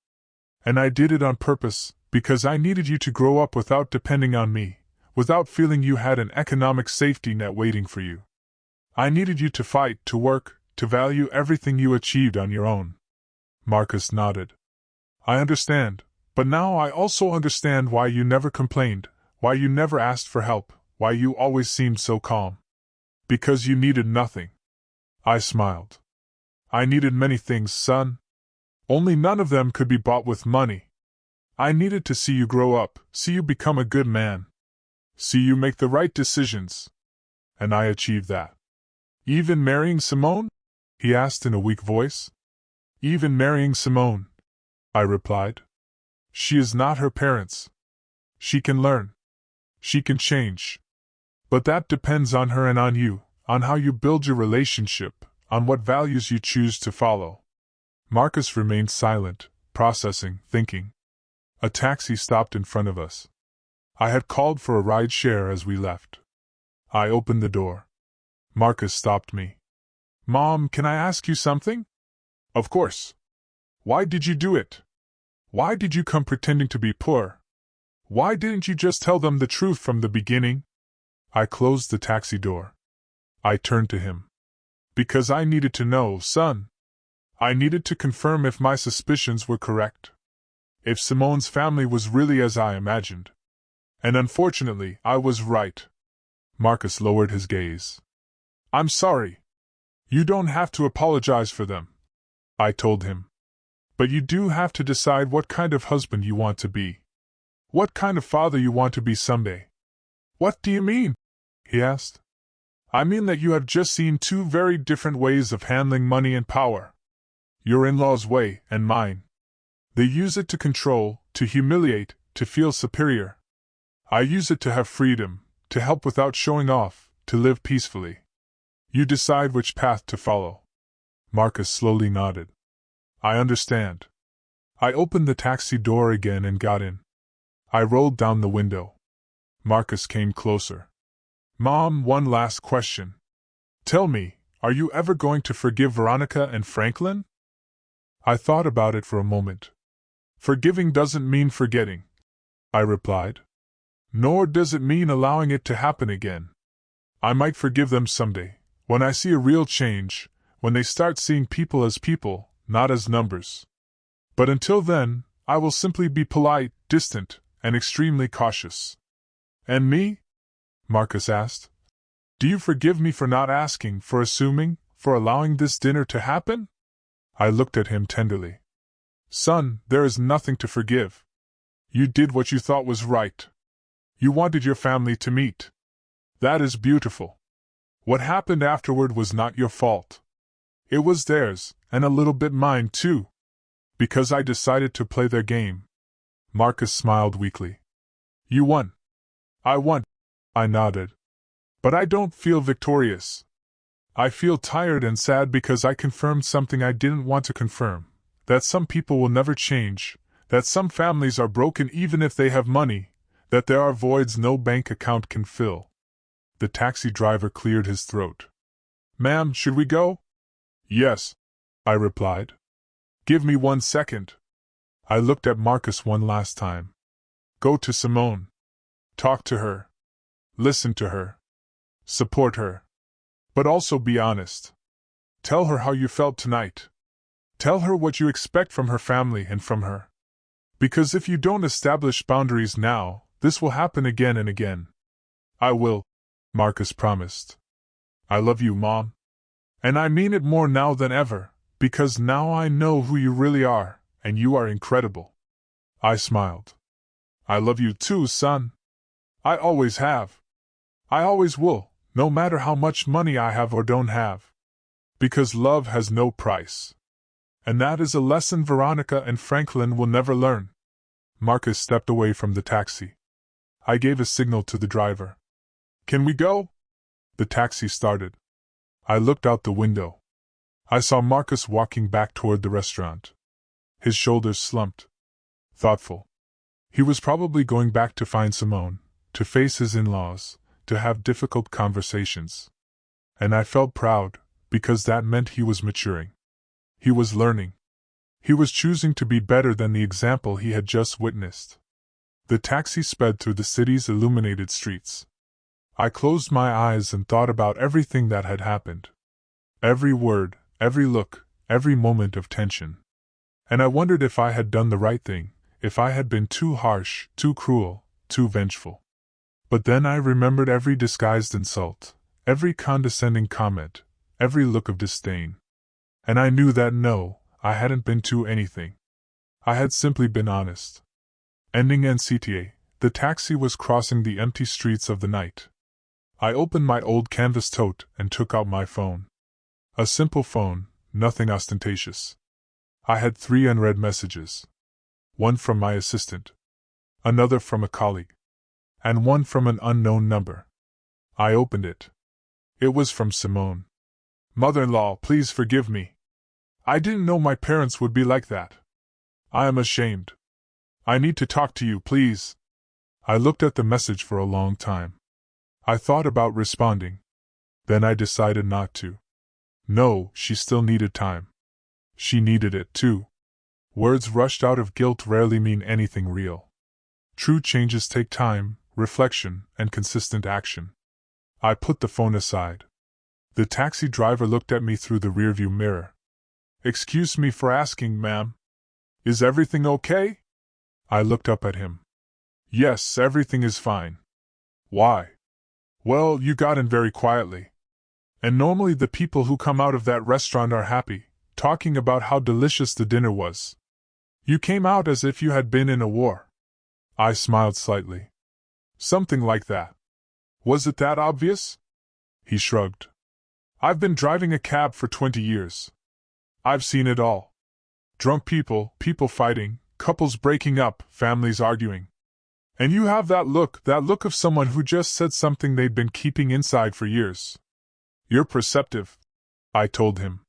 And I did it on purpose, because I needed you to grow up without depending on me, without feeling you had an economic safety net waiting for you. I needed you to fight, to work, to value everything you achieved on your own. Marcus nodded. I understand, but now I also understand why you never complained, why you never asked for help, why you always seemed so calm. Because you needed nothing. I smiled. I needed many things, son. Only none of them could be bought with money. I needed to see you grow up, see you become a good man. See you make the right decisions. And I achieved that. Even marrying Simone? He asked in a weak voice. Even marrying Simone, I replied. She is not her parents. She can learn. She can change. But that depends on her and on you, on how you build your relationship, on what values you choose to follow. Marcus remained silent, processing, thinking. A taxi stopped in front of us. I had called for a ride share as we left. I opened the door. Marcus stopped me. Mom, can I ask you something? Of course. Why did you do it? Why did you come pretending to be poor? Why didn't you just tell them the truth from the beginning? I closed the taxi door. I turned to him. Because I needed to know, son. I needed to confirm if my suspicions were correct. If Simone's family was really as I imagined. And unfortunately, I was right. Marcus lowered his gaze. I'm sorry. You don't have to apologize for them, I told him. But you do have to decide what kind of husband you want to be. What kind of father you want to be someday. What do you mean? He asked. I mean that you have just seen two very different ways of handling money and power. Your in-laws' way and mine. They use it to control, to humiliate, to feel superior. I use it to have freedom, to help without showing off, to live peacefully. You decide which path to follow. Marcus slowly nodded. I understand. I opened the taxi door again and got in. I rolled down the window. Marcus came closer. Mom, one last question. Tell me, are you ever going to forgive Veronica and Franklin? I thought about it for a moment. Forgiving doesn't mean forgetting, I replied. Nor does it mean allowing it to happen again. I might forgive them someday, when I see a real change, when they start seeing people as people, not as numbers. But until then, I will simply be polite, distant, and extremely cautious. And me? Marcus asked. Do you forgive me for not asking, for assuming, for allowing this dinner to happen? I looked at him tenderly. Son, there is nothing to forgive. You did what you thought was right. You wanted your family to meet. That is beautiful. What happened afterward was not your fault. It was theirs, and a little bit mine too. Because I decided to play their game. Marcus smiled weakly. You won. I won. I nodded. But I don't feel victorious. I feel tired and sad because I confirmed something I didn't want to confirm. That some people will never change, that some families are broken even if they have money, that there are voids no bank account can fill. The taxi driver cleared his throat. Ma'am, should we go? Yes, I replied. Give me 1 second. I looked at Marcus one last time. Go to Simone. Talk to her. Listen to her. Support her. But also be honest. Tell her how you felt tonight. Tell her what you expect from her family and from her. Because if you don't establish boundaries now, this will happen again and again. I will, Marcus promised. I love you, Mom. And I mean it more now than ever, because now I know who you really are, and you are incredible. I smiled. I love you too, son. I always have. I always will, no matter how much money I have or don't have. Because love has no price. And that is a lesson Veronica and Franklin will never learn. Marcus stepped away from the taxi. I gave a signal to the driver. Can we go? The taxi started. I looked out the window. I saw Marcus walking back toward the restaurant. His shoulders slumped. Thoughtful. He was probably going back to find Simone, to face his in-laws, to have difficult conversations. And I felt proud, because that meant he was maturing. He was learning. He was choosing to be better than the example he had just witnessed. The taxi sped through the city's illuminated streets. I closed my eyes and thought about everything that had happened. Every word, every look, every moment of tension. And I wondered if I had done the right thing, if I had been too harsh, too cruel, too vengeful. But then I remembered every disguised insult, every condescending comment, every look of disdain. And I knew that no, I hadn't been too anything. I had simply been honest. Ending NCTA, the taxi was crossing the empty streets of the night. I opened my old canvas tote and took out my phone. A simple phone, nothing ostentatious. I had 3 unread messages. One from my assistant. Another from a colleague. And one from an unknown number. I opened it. It was from Simone. Mother-in-law, please forgive me. I didn't know my parents would be like that. I am ashamed. I need to talk to you, please. I looked at the message for a long time. I thought about responding. Then I decided not to. No, she still needed time. She needed it too. Words rushed out of guilt rarely mean anything real. True changes take time, reflection, and consistent action. I put the phone aside. The taxi driver looked at me through the rearview mirror. Excuse me for asking, ma'am. Is everything okay? I looked up at him. Yes, everything is fine. Why? Well, you got in very quietly. And normally the people who come out of that restaurant are happy, talking about how delicious the dinner was. You came out as if you had been in a war. I smiled slightly. Something like that. Was it that obvious? He shrugged. I've been driving a cab for 20 years. I've seen it all. Drunk people, people fighting, couples breaking up, families arguing. And you have that look of someone who just said something they'd been keeping inside for years. You're perceptive, I told him.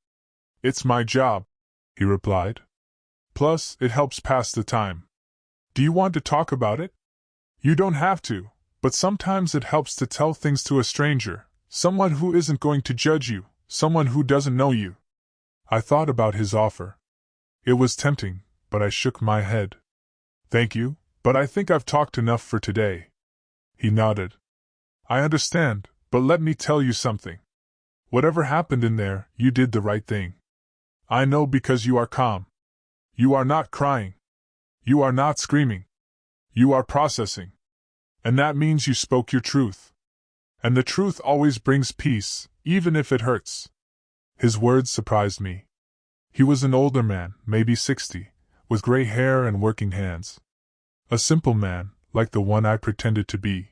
It's my job, he replied. Plus, it helps pass the time. Do you want to talk about it? You don't have to, but sometimes it helps to tell things to a stranger, someone who isn't going to judge you, someone who doesn't know you. I thought about his offer. It was tempting, but I shook my head. Thank you, but I think I've talked enough for today. He nodded. I understand, but let me tell you something. Whatever happened in there, you did the right thing. I know because you are calm. You are not crying. You are not screaming. You are processing. And that means you spoke your truth. And the truth always brings peace, even if it hurts. His words surprised me. He was an older man, maybe 60, with gray hair and working hands. A simple man, like the one I pretended to be.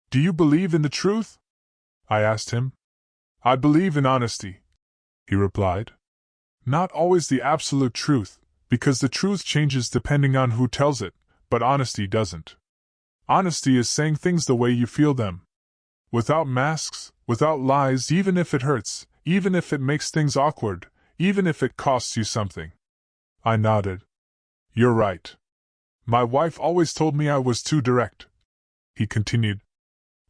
Do you believe in the truth? I asked him. I believe in honesty, he replied. Not always the absolute truth, because the truth changes depending on who tells it, but honesty doesn't. Honesty is saying things the way you feel them. Without masks, without lies, even if it hurts, even if it makes things awkward, even if it costs you something. I nodded. You're right. My wife always told me I was too direct, he continued.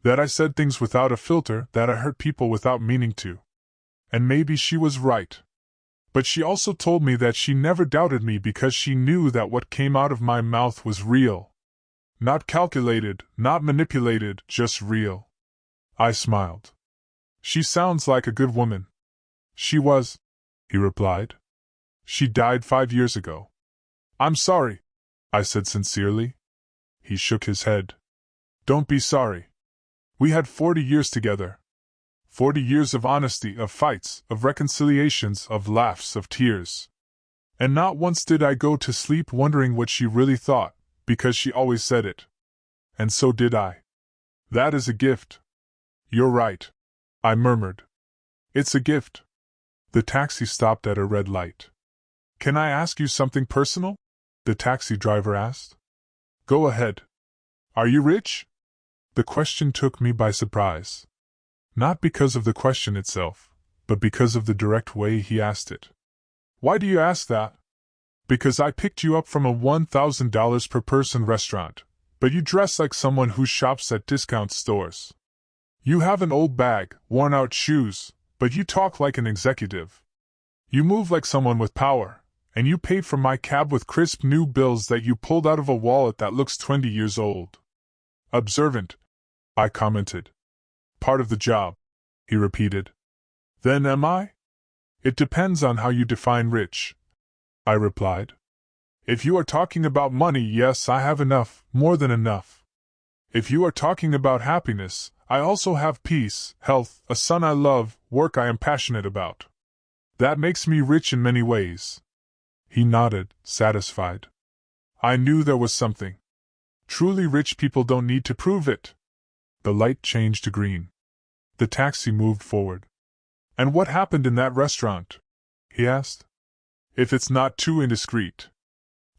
That I said things without a filter, that I hurt people without meaning to. And maybe she was right. But she also told me that she never doubted me because she knew that what came out of my mouth was real. Not calculated, not manipulated, just real. I smiled. She sounds like a good woman. She was, he replied. She died 5 years ago. I'm sorry, I said sincerely. He shook his head. Don't be sorry. We had 40 years together. 40 years of honesty, of fights, of reconciliations, of laughs, of tears. And not once did I go to sleep wondering what she really thought, because she always said it. And so did I. That is a gift. You're right, I murmured. It's a gift. The taxi stopped at a red light. Can I ask you something personal? The taxi driver asked. Go ahead. Are you rich? The question took me by surprise. Not because of the question itself, but because of the direct way he asked it. Why do you ask that? Because I picked you up from a $1,000 per person restaurant, but you dress like someone who shops at discount stores. You have an old bag, worn-out shoes, but you talk like an executive. You move like someone with power, and you paid for my cab with crisp new bills that you pulled out of a wallet that looks 20 years old. Observant, I commented. Part of the job, he repeated. Then am I? It depends on how you define rich, I replied. If you are talking about money, yes, I have enough, more than enough. If you are talking about happiness, I also have peace, health, a son I love, work I am passionate about. That makes me rich in many ways. He nodded, satisfied. I knew there was something. Truly rich people don't need to prove it. The light changed to green. The taxi moved forward. And what happened in that restaurant? He asked. If it's not too indiscreet.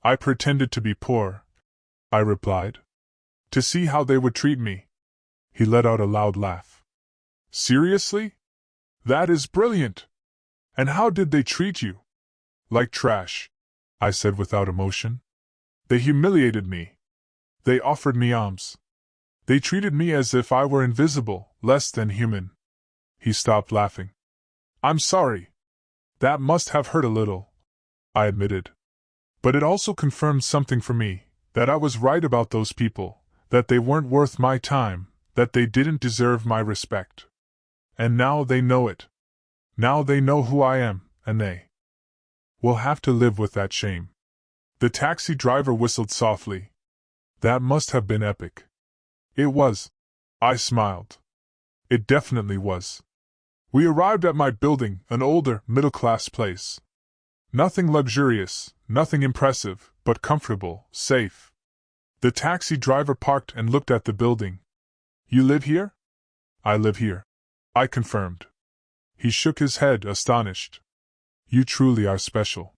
I pretended to be poor, I replied. To see how they would treat me. He let out a loud laugh. Seriously? That is brilliant. And how did they treat you? Like trash, I said without emotion. They humiliated me. They offered me alms. They treated me as if I were invisible, less than human. He stopped laughing. I'm sorry. That must have hurt a little, I admitted. But it also confirmed something for me, that I was right about those people, that they weren't worth my time, that they didn't deserve my respect. And now they know it. Now they know who I am, and they will have to live with that shame. The taxi driver whistled softly. That must have been epic. It was. I smiled. It definitely was. We arrived at my building, an older, middle-class place. Nothing luxurious, nothing impressive, but comfortable, safe. The taxi driver parked and looked at the building. You live here? I live here, I confirmed. He shook his head, astonished. You truly are special.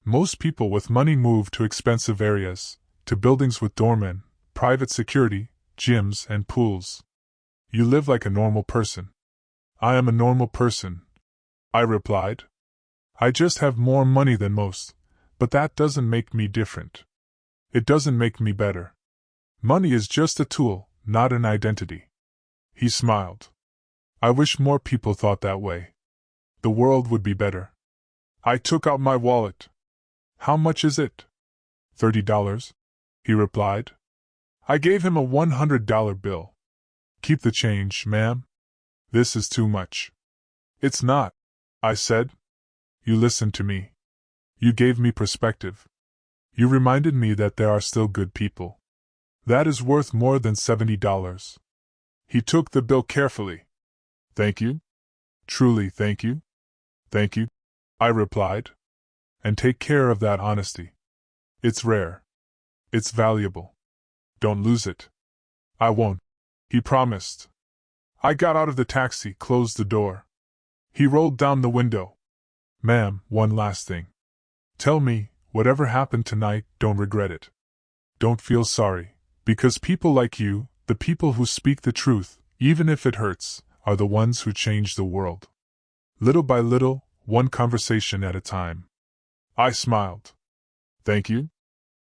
Most people with money move to expensive areas, to buildings with doormen, private security, gyms, and pools. You live like a normal person. I am a normal person, I replied. I just have more money than most, but that doesn't make me different. It doesn't make me better. Money is just a tool, not an identity. He smiled. I wish more people thought that way. The world would be better. I took out my wallet. How much is it? $30, he replied. I gave him a $100 bill. Keep the change, ma'am. This is too much. It's not, I said. You listened to me. You gave me perspective. You reminded me that there are still good people. That is worth more than $70. He took the bill carefully. Thank you. Truly, thank you. Thank you, I replied. And take care of that honesty. It's rare. It's valuable. Don't lose it. I won't, he promised. I got out of the taxi, closed the door. He rolled down the window. Ma'am, one last thing. Tell me, whatever happened tonight, don't regret it. Don't feel sorry, because people like you, the people who speak the truth, even if it hurts, are the ones who change the world. Little by little, one conversation at a time. I smiled. Thank you.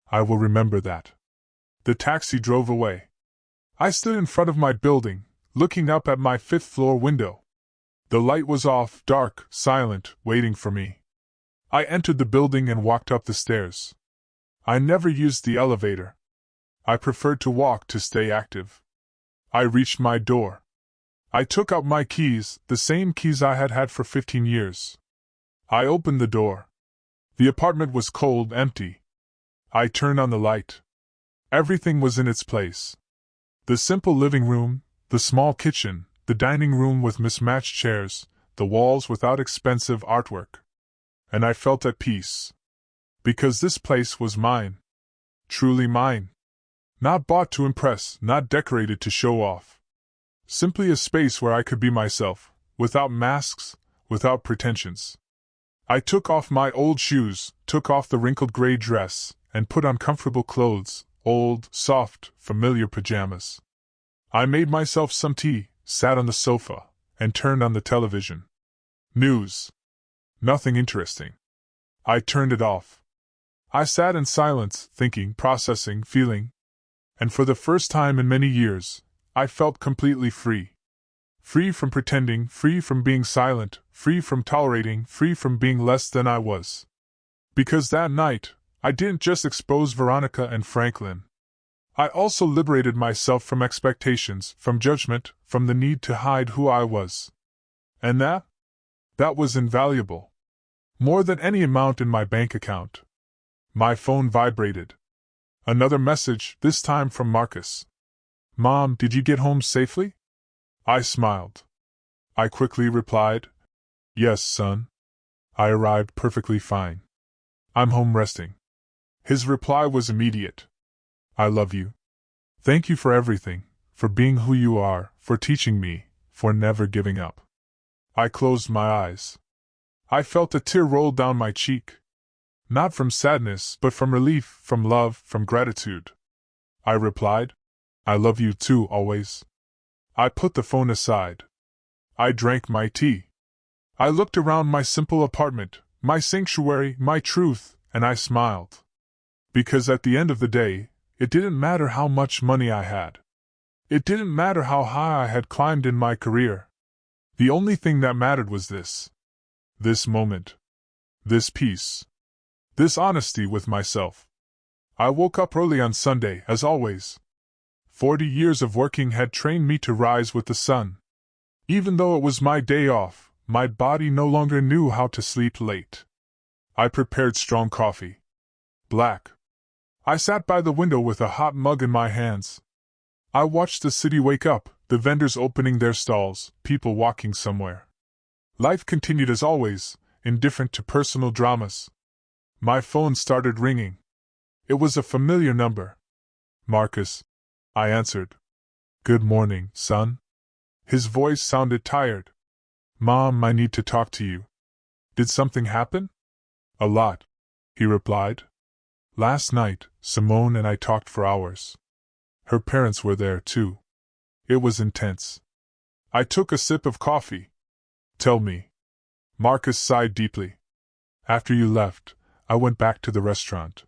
I will remember that. The taxi drove away. I stood in front of my building, looking up at my 5th-floor window. The light was off, dark, silent, waiting for me. I entered the building and walked up the stairs. I never used the elevator. I preferred to walk to stay active. I reached my door. I took out my keys, the same keys I had had for 15 years. I opened the door. The apartment was cold, empty. I turned on the light. Everything was in its place. The simple living room, the small kitchen, the dining room with mismatched chairs, the walls without expensive artwork. And I felt at peace. Because this place was mine. Truly mine. Not bought to impress, not decorated to show off. Simply a space where I could be myself, without masks, without pretensions. I took off my old shoes, took off the wrinkled gray dress, and put on comfortable clothes, old, soft, familiar pajamas. I made myself some tea, sat on the sofa, and turned on the television. News. Nothing interesting. I turned it off. I sat in silence, thinking, processing, feeling. And for the first time in many years, I felt completely free. Free from pretending, free from being silent, free from tolerating, free from being less than I was. Because that night, I didn't just expose Veronica and Franklin. I also liberated myself from expectations, from judgment, from the need to hide who I was. And that was invaluable. More than any amount in my bank account. My phone vibrated. Another message, this time from Marcus. Mom, did you get home safely? I smiled. I quickly replied, Yes, son. I arrived perfectly fine. I'm home resting. His reply was immediate. I love you. Thank you for everything, for being who you are, for teaching me, for never giving up. I closed my eyes. I felt a tear roll down my cheek. Not from sadness, but from relief, from love, from gratitude. I replied, I love you too, always. I put the phone aside. I drank my tea. I looked around my simple apartment, my sanctuary, my truth, and I smiled. Because at the end of the day, it didn't matter how much money I had. It didn't matter how high I had climbed in my career. The only thing that mattered was this. This moment. This peace. This honesty with myself. I woke up early on Sunday, as always. 40 years of working had trained me to rise with the sun. Even though it was my day off, my body no longer knew how to sleep late. I prepared strong coffee. Black. I sat by the window with a hot mug in my hands. I watched the city wake up, the vendors opening their stalls, people walking somewhere. Life continued as always, indifferent to personal dramas. My phone started ringing. It was a familiar number. Marcus. I answered. Good morning, son. His voice sounded tired. Mom, I need to talk to you. Did something happen? A lot, he replied. Last night, Simone and I talked for hours. Her parents were there, too. It was intense. I took a sip of coffee. Tell me. Marcus sighed deeply. After you left, I went back to the restaurant.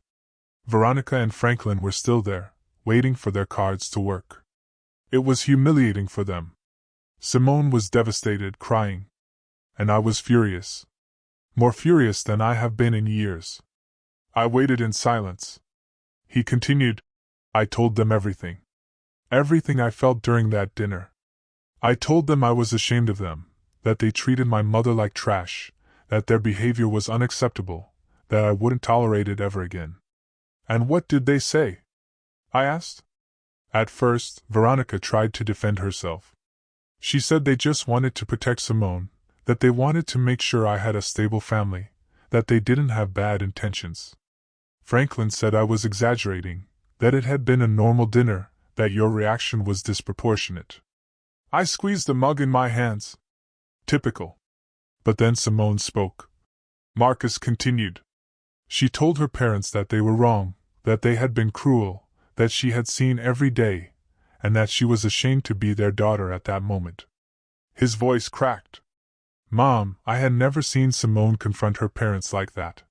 Veronica and Franklin were still there, waiting for their cards to work. It was humiliating for them. Simone was devastated, crying. And I was furious. More furious than I have been in years. I waited in silence. He continued. I told them everything. Everything I felt during that dinner. I told them I was ashamed of them, that they treated my mother like trash, that their behavior was unacceptable, that I wouldn't tolerate it ever again. And what did they say? I asked. At first, Veronica tried to defend herself. She said they just wanted to protect Simone, that they wanted to make sure I had a stable family, that they didn't have bad intentions. Franklin said I was exaggerating, that it had been a normal dinner, that your reaction was disproportionate. I squeezed the mug in my hands. Typical. But then Simone spoke. Marcus continued. She told her parents that they were wrong, that they had been cruel, that she had seen every day, and that she was ashamed to be their daughter at that moment. His voice cracked. Mom, I had never seen Simone confront her parents like that.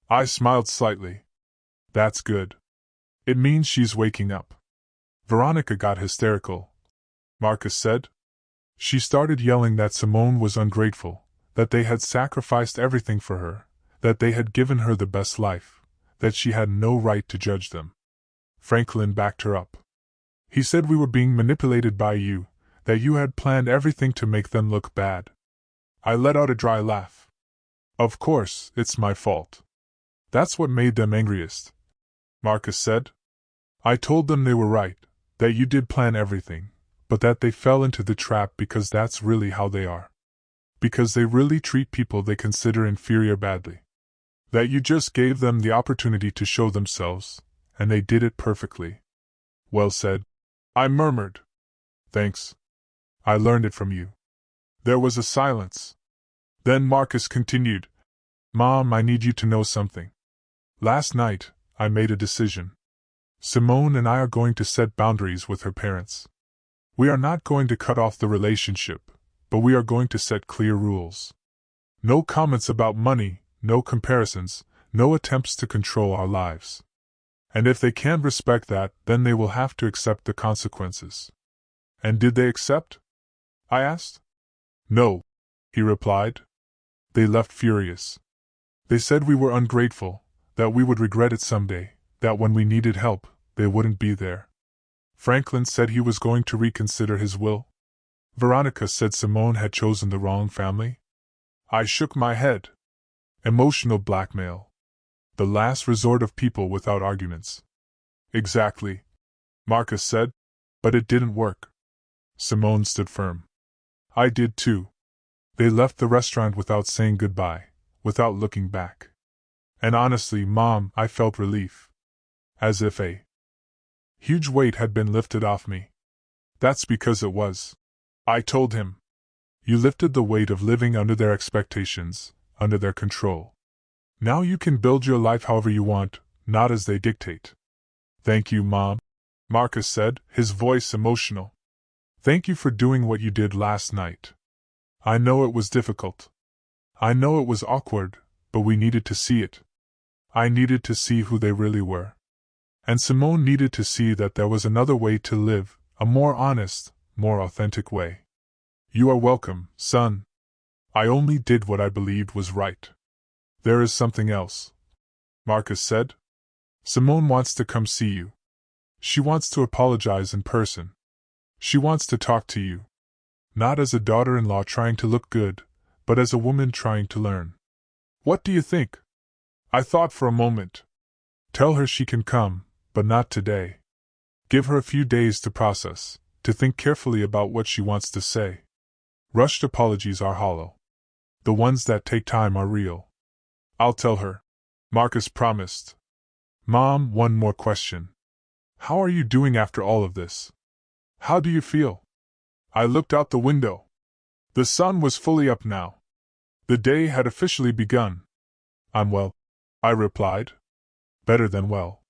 I smiled slightly. That's good. It means she's waking up. Veronica got hysterical. Marcus said. She started yelling that Simone was ungrateful, that they had sacrificed everything for her, that they had given her the best life, that she had no right to judge them. Franklin backed her up. He said we were being manipulated by you, that you had planned everything to make them look bad. I let out a dry laugh. Of course, it's my fault. That's what made them angriest. Marcus said. I told them they were right, that you did plan everything, but that they fell into the trap because that's really how they are. Because they really treat people they consider inferior badly. That you just gave them the opportunity to show themselves, and they did it perfectly. Well said. I murmured. Thanks. I learned it from you. There was a silence. Then Marcus continued. Mom, I need you to know something. Last night, I made a decision. Simone and I are going to set boundaries with her parents. We are not going to cut off the relationship, but we are going to set clear rules. No comments about money, no comparisons, no attempts to control our lives. And if they can't respect that, then they will have to accept the consequences. And did they accept? I asked. No, he replied. They left furious. They said we were ungrateful, that we would regret it someday, that when we needed help, they wouldn't be there. Franklin said he was going to reconsider his will. Veronica said Simone had chosen the wrong family. I shook my head. Emotional blackmail. The last resort of people without arguments. Exactly, Marcus said, but it didn't work. Simone stood firm. I did too. They left the restaurant without saying goodbye, without looking back. And honestly, Mom, I felt relief. As if a huge weight had been lifted off me. That's because it was. I told him. You lifted the weight of living under their expectations, under their control. Now you can build your life however you want, not as they dictate. Thank you, Mom, Marcus said, his voice emotional. Thank you for doing what you did last night. I know it was difficult. I know it was awkward, but we needed to see it. I needed to see who they really were. And Simone needed to see that there was another way to live, a more honest, more authentic way. You are welcome, son. I only did what I believed was right. There is something else, Marcus said. Simone wants to come see you. She wants to apologize in person. She wants to talk to you. Not as a daughter-in-law trying to look good, but as a woman trying to learn. What do you think? I thought for a moment. Tell her she can come, but not today. Give her a few days to process, to think carefully about what she wants to say. Rushed apologies are hollow. The ones that take time are real. I'll tell her, Marcus promised. Mom, one more question. How are you doing after all of this? How do you feel? I looked out the window. The sun was fully up now. The day had officially begun. I'm well, I replied. Better than well.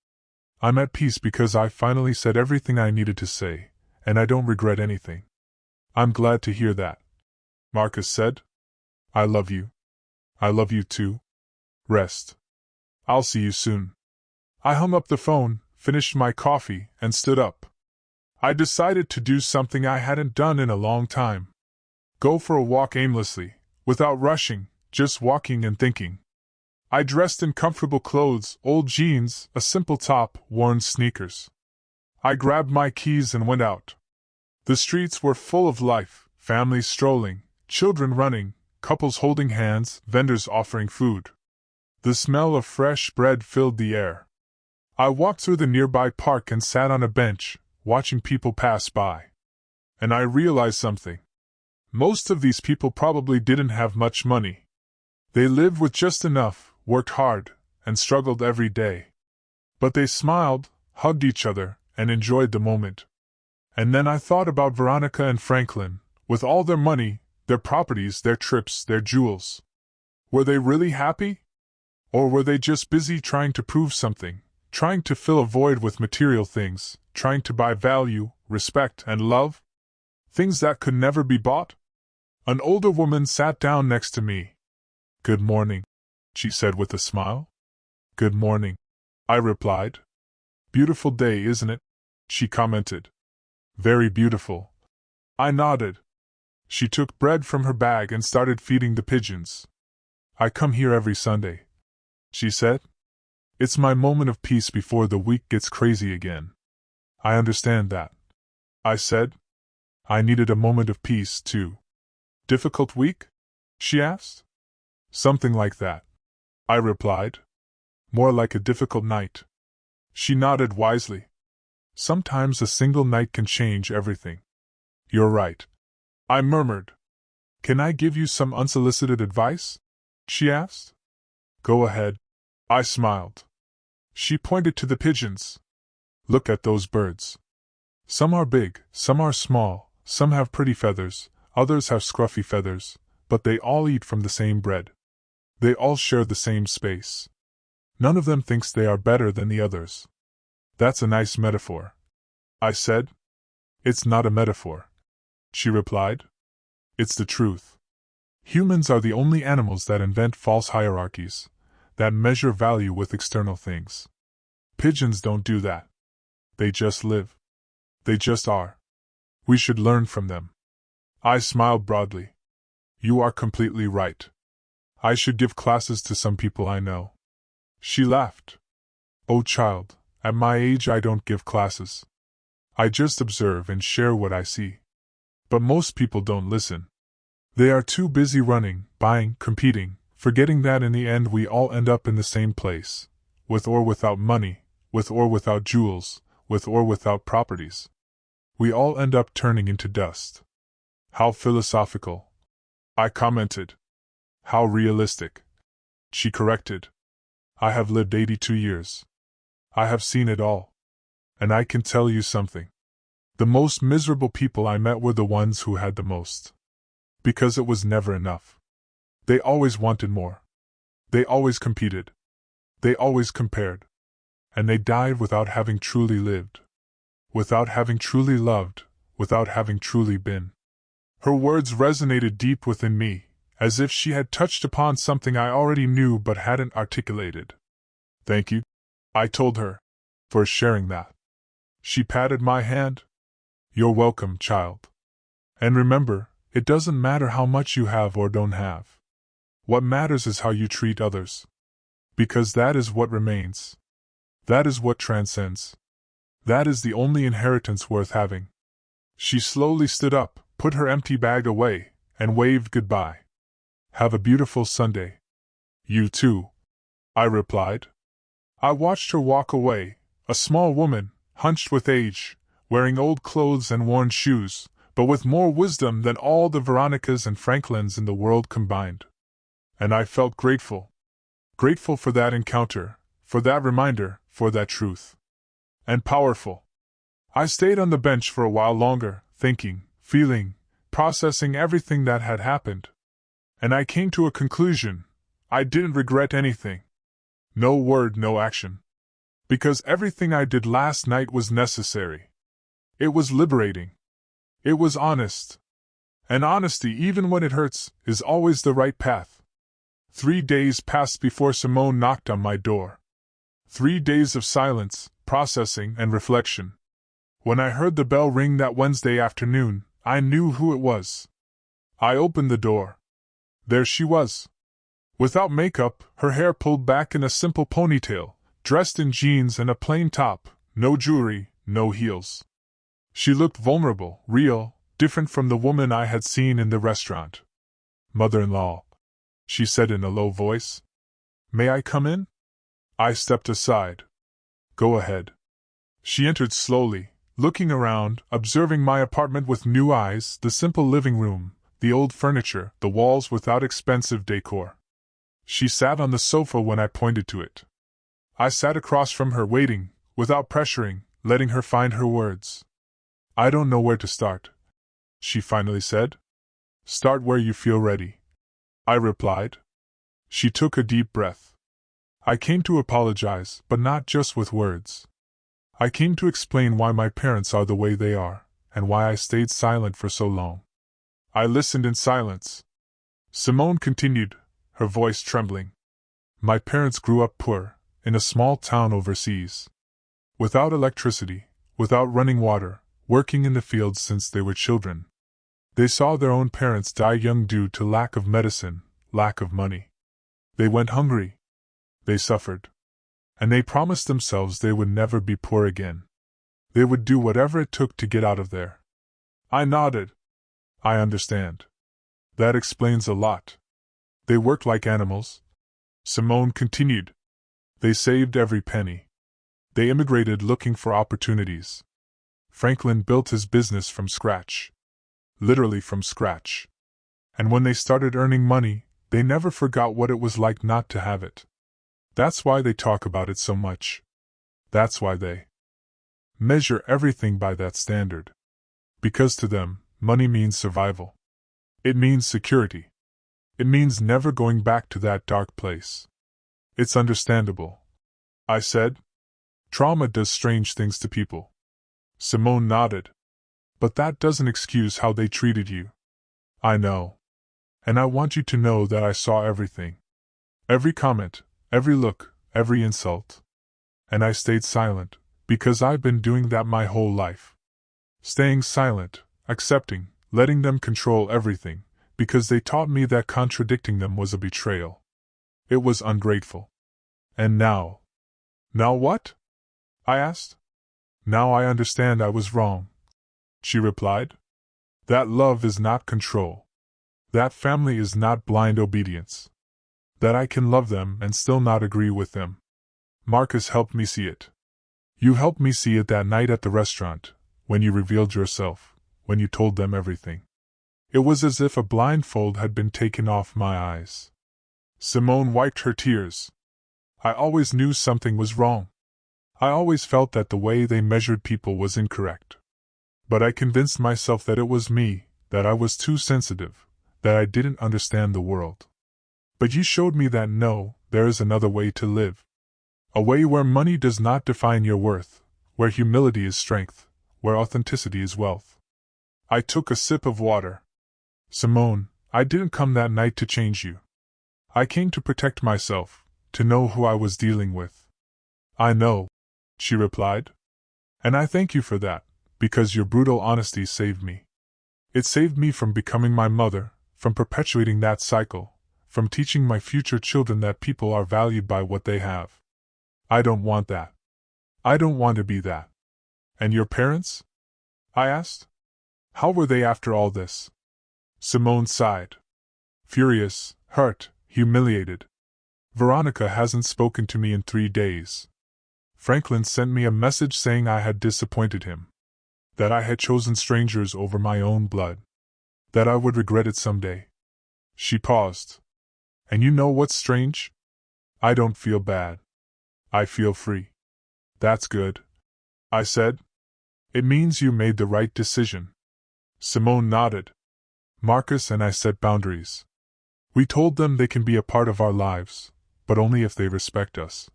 I'm at peace because I finally said everything I needed to say, and I don't regret anything. I'm glad to hear that. Marcus said. I love you. I love you too. Rest. I'll see you soon. I hung up the phone, finished my coffee, and stood up. I decided to do something I hadn't done in a long time. Go for a walk aimlessly, without rushing, just walking and thinking. I dressed in comfortable clothes, old jeans, a simple top, worn sneakers. I grabbed my keys and went out. The streets were full of life, families strolling, children running, couples holding hands, vendors offering food. The smell of fresh bread filled the air. I walked through the nearby park and sat on a bench, watching people pass by. And I realized something. Most of these people probably didn't have much money. They lived with just enough, worked hard, and struggled every day. But they smiled, hugged each other, and enjoyed the moment. And then I thought about Veronica and Franklin, with all their money, their properties, their trips, their jewels. Were they really happy? Or were they just busy trying to prove something, trying to fill a void with material things, trying to buy value, respect, and love? Things that could never be bought? An older woman sat down next to me. Good morning, she said with a smile. Good morning, I replied. Beautiful day, isn't it? She commented. Very beautiful. I nodded. She took bread from her bag and started feeding the pigeons. I come here every Sunday, she said. It's my moment of peace before the week gets crazy again. I understand that, I said. I needed a moment of peace, too. Difficult week? She asked. Something like that, I replied. More like a difficult night. She nodded wisely. Sometimes a single night can change everything. You're right, I murmured. Can I give you some unsolicited advice? She asked. Go ahead, I smiled. She pointed to the pigeons. Look at those birds. Some are big, some are small, some have pretty feathers, others have scruffy feathers, but they all eat from the same bread. They all share the same space. None of them thinks they are better than the others. That's a nice metaphor, I said. It's not a metaphor, she replied. It's the truth. Humans are the only animals that invent false hierarchies, that measure value with external things. Pigeons don't do that. They just live. They just are. We should learn from them. I smiled broadly. You are completely right. I should give classes to some people I know. She laughed. Oh, child, at my age I don't give classes. I just observe and share what I see. But most people don't listen. They are too busy running, buying, competing, forgetting that in the end we all end up in the same place, with or without money, with or without jewels, with or without properties. We all end up turning into dust. How philosophical, I commented. How realistic, she corrected. I have lived 82 years. I have seen it all. And I can tell you something. The most miserable people I met were the ones who had the most. Because it was never enough. They always wanted more. They always competed. They always compared. And they died without having truly lived. Without having truly loved, without having truly been. Her words resonated deep within me, as if she had touched upon something I already knew but hadn't articulated. Thank you, I told her, for sharing that. She patted my hand. You're welcome, child. And remember, it doesn't matter how much you have or don't have. What matters is how you treat others. Because that is what remains. That is what transcends. That is the only inheritance worth having. She slowly stood up, put her empty bag away, and waved goodbye. Have a beautiful Sunday. You too, I replied. I watched her walk away, a small woman, hunched with age, wearing old clothes and worn shoes, but with more wisdom than all the Veronicas and Franklins in the world combined. And I felt grateful. Grateful for that encounter, for that reminder, for that truth. And powerful. I stayed on the bench for a while longer, thinking, feeling, processing everything that had happened. And I came to a conclusion. I didn't regret anything. No word, no action. Because everything I did last night was necessary. It was liberating. It was honest. And honesty, even when it hurts, is always the right path. 3 days passed before Simone knocked on my door. 3 days of silence, processing, and reflection. When I heard the bell ring that Wednesday afternoon, I knew who it was. I opened the door. There she was. Without makeup, her hair pulled back in a simple ponytail, dressed in jeans and a plain top, no jewelry, no heels. She looked vulnerable, real, different from the woman I had seen in the restaurant. "Mother-in-law," she said in a low voice. "May I come in?" I stepped aside. "Go ahead." She entered slowly, looking around, observing my apartment with new eyes, the simple living room, the old furniture, the walls without expensive decor. She sat on the sofa when I pointed to it. I sat across from her, waiting, without pressuring, letting her find her words. "I don't know where to start," she finally said. "Start where you feel ready," I replied. She took a deep breath. "I came to apologize, but not just with words. I came to explain why my parents are the way they are, and why I stayed silent for so long." I listened in silence. Simone continued, her voice trembling. "My parents grew up poor, in a small town overseas. Without electricity, without running water, working in the fields since they were children. They saw their own parents die young due to lack of medicine, lack of money. They went hungry. They suffered. And they promised themselves they would never be poor again. They would do whatever it took to get out of there." I nodded. "I understand. That explains a lot. They worked like animals," Simone continued. "They saved every penny. They immigrated looking for opportunities. Franklin built his business from scratch. Literally from scratch. And when they started earning money, they never forgot what it was like not to have it. That's why they talk about it so much. That's why they measure everything by that standard. Because to them, money means survival. It means security. It means never going back to that dark place." "It's understandable," I said. "Trauma does strange things to people." Simone nodded. "But that doesn't excuse how they treated you." "I know. And I want you to know that I saw everything. Every comment, every look, every insult. And I stayed silent, because I've been doing that my whole life. Staying silent, accepting, letting them control everything, because they taught me that contradicting them was a betrayal. It was ungrateful. And now..." "Now what?" I asked. "Now I understand I was wrong," she replied. "That love is not control. That family is not blind obedience. That I can love them and still not agree with them. Marcus helped me see it. You helped me see it that night at the restaurant, when you revealed yourself, when you told them everything. It was as if a blindfold had been taken off my eyes." Simone wiped her tears. "I always knew something was wrong. I always felt that the way they measured people was incorrect. But I convinced myself that it was me, that I was too sensitive, that I didn't understand the world. But you showed me that no, there is another way to live. A way where money does not define your worth, where humility is strength, where authenticity is wealth." I took a sip of water. "Simone, I didn't come that night to change you. I came to protect myself, to know who I was dealing with." "I know," she replied. "And I thank you for that, because your brutal honesty saved me. It saved me from becoming my mother, from perpetuating that cycle, from teaching my future children that people are valued by what they have. I don't want that. I don't want to be that." "And your parents?" I asked. "How were they after all this?" Simone sighed. "Furious, hurt, humiliated. Veronica hasn't spoken to me in 3 days. Franklin sent me a message saying I had disappointed him. That I had chosen strangers over my own blood. That I would regret it someday." She paused. "And you know what's strange? I don't feel bad. I feel free." "That's good," I said. "It means you made the right decision." Simone nodded. Marcus and I set boundaries. We told them they can be a part of our lives, but only if they respect us.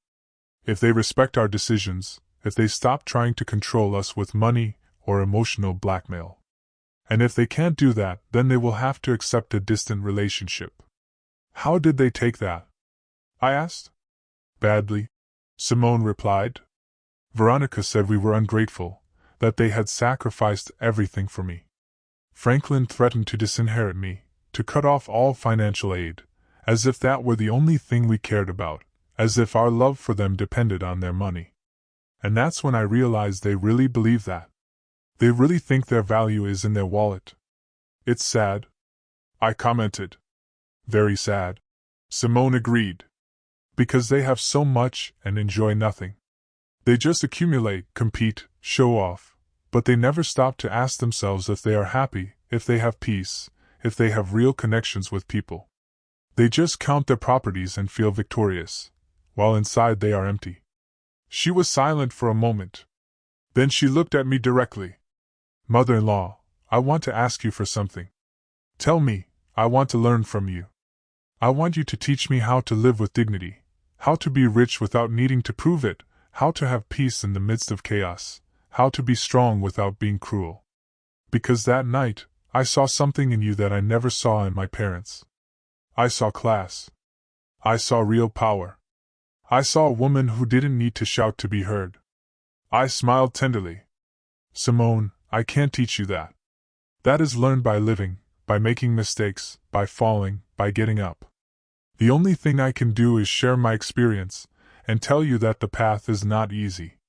If they respect our decisions, if they stop trying to control us with money or emotional blackmail. And if they can't do that, then they will have to accept a distant relationship. How did they take that? I asked. Badly, Simone replied. Veronica said we were ungrateful, that they had sacrificed everything for me. Franklin threatened to disinherit me, to cut off all financial aid, as if that were the only thing we cared about, as if our love for them depended on their money. And that's when I realized they really believe that. They really think their value is in their wallet. It's sad, I commented. Very sad, Simone agreed. Because they have so much and enjoy nothing. They just accumulate, compete, show off, but they never stop to ask themselves if they are happy, if they have peace, if they have real connections with people. They just count their properties and feel victorious, while inside they are empty. She was silent for a moment. Then she looked at me directly. Mother-in-law, I want to ask you for something. Tell me, I want to learn from you. I want you to teach me how to live with dignity, how to be rich without needing to prove it, how to have peace in the midst of chaos, how to be strong without being cruel. Because that night, I saw something in you that I never saw in my parents. I saw class. I saw real power. I saw a woman who didn't need to shout to be heard. I smiled tenderly. Simone, I can't teach you that. That is learned by living, by making mistakes, by falling, by getting up. The only thing I can do is share my experience, and tell you that the path is not easy.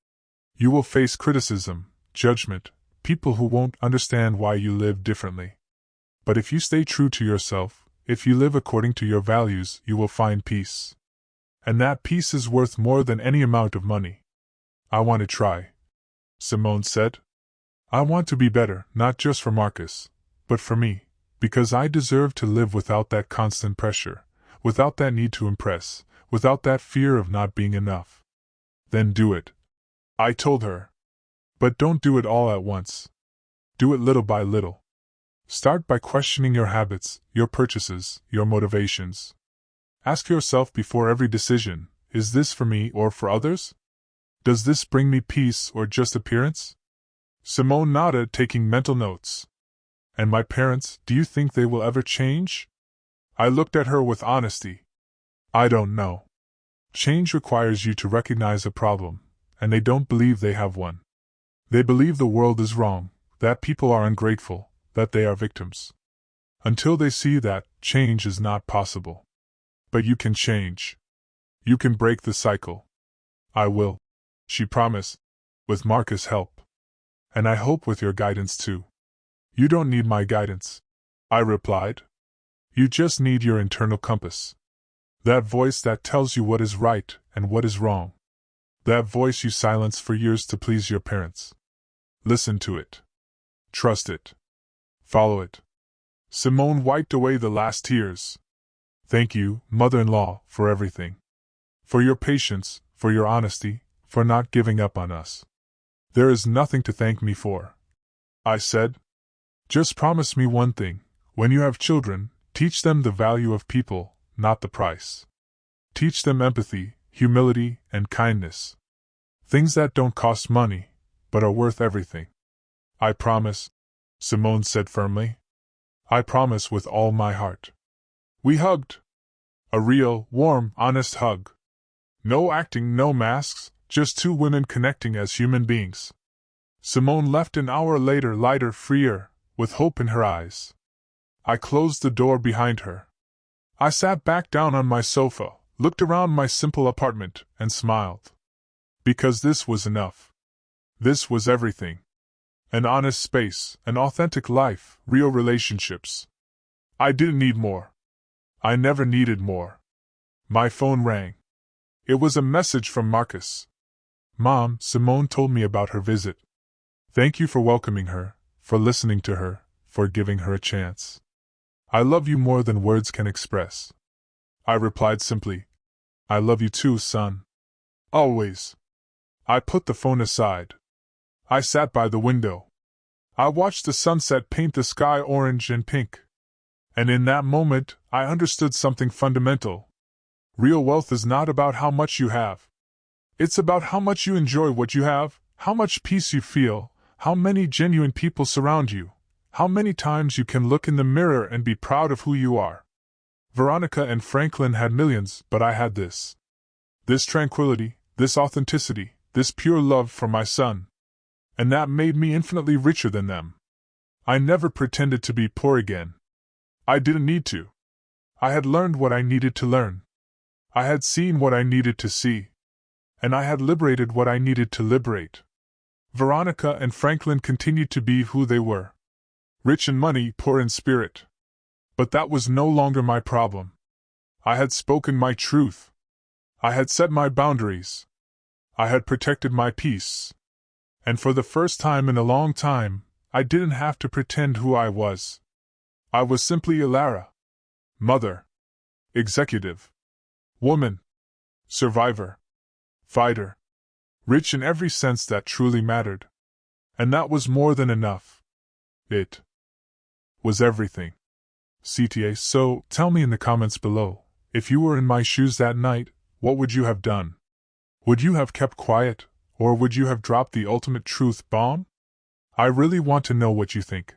You will face criticism, judgment, people who won't understand why you live differently. But if you stay true to yourself, if you live according to your values, you will find peace. And that peace is worth more than any amount of money. I want to try, Simone said. I want to be better, not just for Marcus, but for me, because I deserve to live without that constant pressure, without that need to impress, without that fear of not being enough. Then do it, I told her. But don't do it all at once. Do it little by little. Start by questioning your habits, your purchases, your motivations. Ask yourself before every decision, is this for me or for others? Does this bring me peace or just appearance? Simone nodded, taking mental notes. And my parents, do you think they will ever change? I looked at her with honesty. I don't know. Change requires you to recognize a problem, and they don't believe they have one. They believe the world is wrong, that people are ungrateful, that they are victims. Until they see that, change is not possible. But you can change. You can break the cycle. I will, she promised, with Marcus' help. And I hope with your guidance too. You don't need my guidance, I replied. You just need your internal compass. That voice that tells you what is right and what is wrong. That voice you silence for years to please your parents. Listen to it. Trust it. Follow it. Simone wiped away the last tears. Thank you, mother-in-law, for everything. For your patience, for your honesty, for not giving up on us. There is nothing to thank me for, I said. Just promise me one thing. When you have children, teach them the value of people, not the price. Teach them empathy, humility, and kindness. Things that don't cost money, but are worth everything. I promise, Simone said firmly. I promise with all my heart. We hugged. A real, warm, honest hug. No acting, no masks, just two women connecting as human beings. Simone left an hour later, lighter, freer, with hope in her eyes. I closed the door behind her. I sat back down on my sofa, looked around my simple apartment, and smiled. Because this was enough. This was everything. An honest space, an authentic life, real relationships. I didn't need more. I never needed more. My phone rang. It was a message from Marcus. Mom, Simone told me about her visit. Thank you for welcoming her, for listening to her, for giving her a chance. I love you more than words can express. I replied simply. I love you too, son. Always. I put the phone aside. I sat by the window. I watched the sunset paint the sky orange and pink. And in that moment, I understood something fundamental. Real wealth is not about how much you have. It's about how much you enjoy what you have, how much peace you feel, how many genuine people surround you, how many times you can look in the mirror and be proud of who you are. Veronica and Franklin had millions, but I had this. This tranquility, this authenticity, this pure love for my son. And that made me infinitely richer than them. I never pretended to be poor again. I didn't need to. I had learned what I needed to learn. I had seen what I needed to see. And I had liberated what I needed to liberate. Veronica and Franklin continued to be who they were. Rich in money, poor in spirit. But that was no longer my problem. I had spoken my truth. I had set my boundaries. I had protected my peace. And for the first time in a long time, I didn't have to pretend who I was. I was simply Ilara. Mother. Executive. Woman. Survivor. Fighter. Rich in every sense that truly mattered. And that was more than enough. It was everything. CTA. So, tell me in the comments below, if you were in my shoes that night, what would you have done? Would you have kept quiet, or would you have dropped the ultimate truth bomb? I really want to know what you think.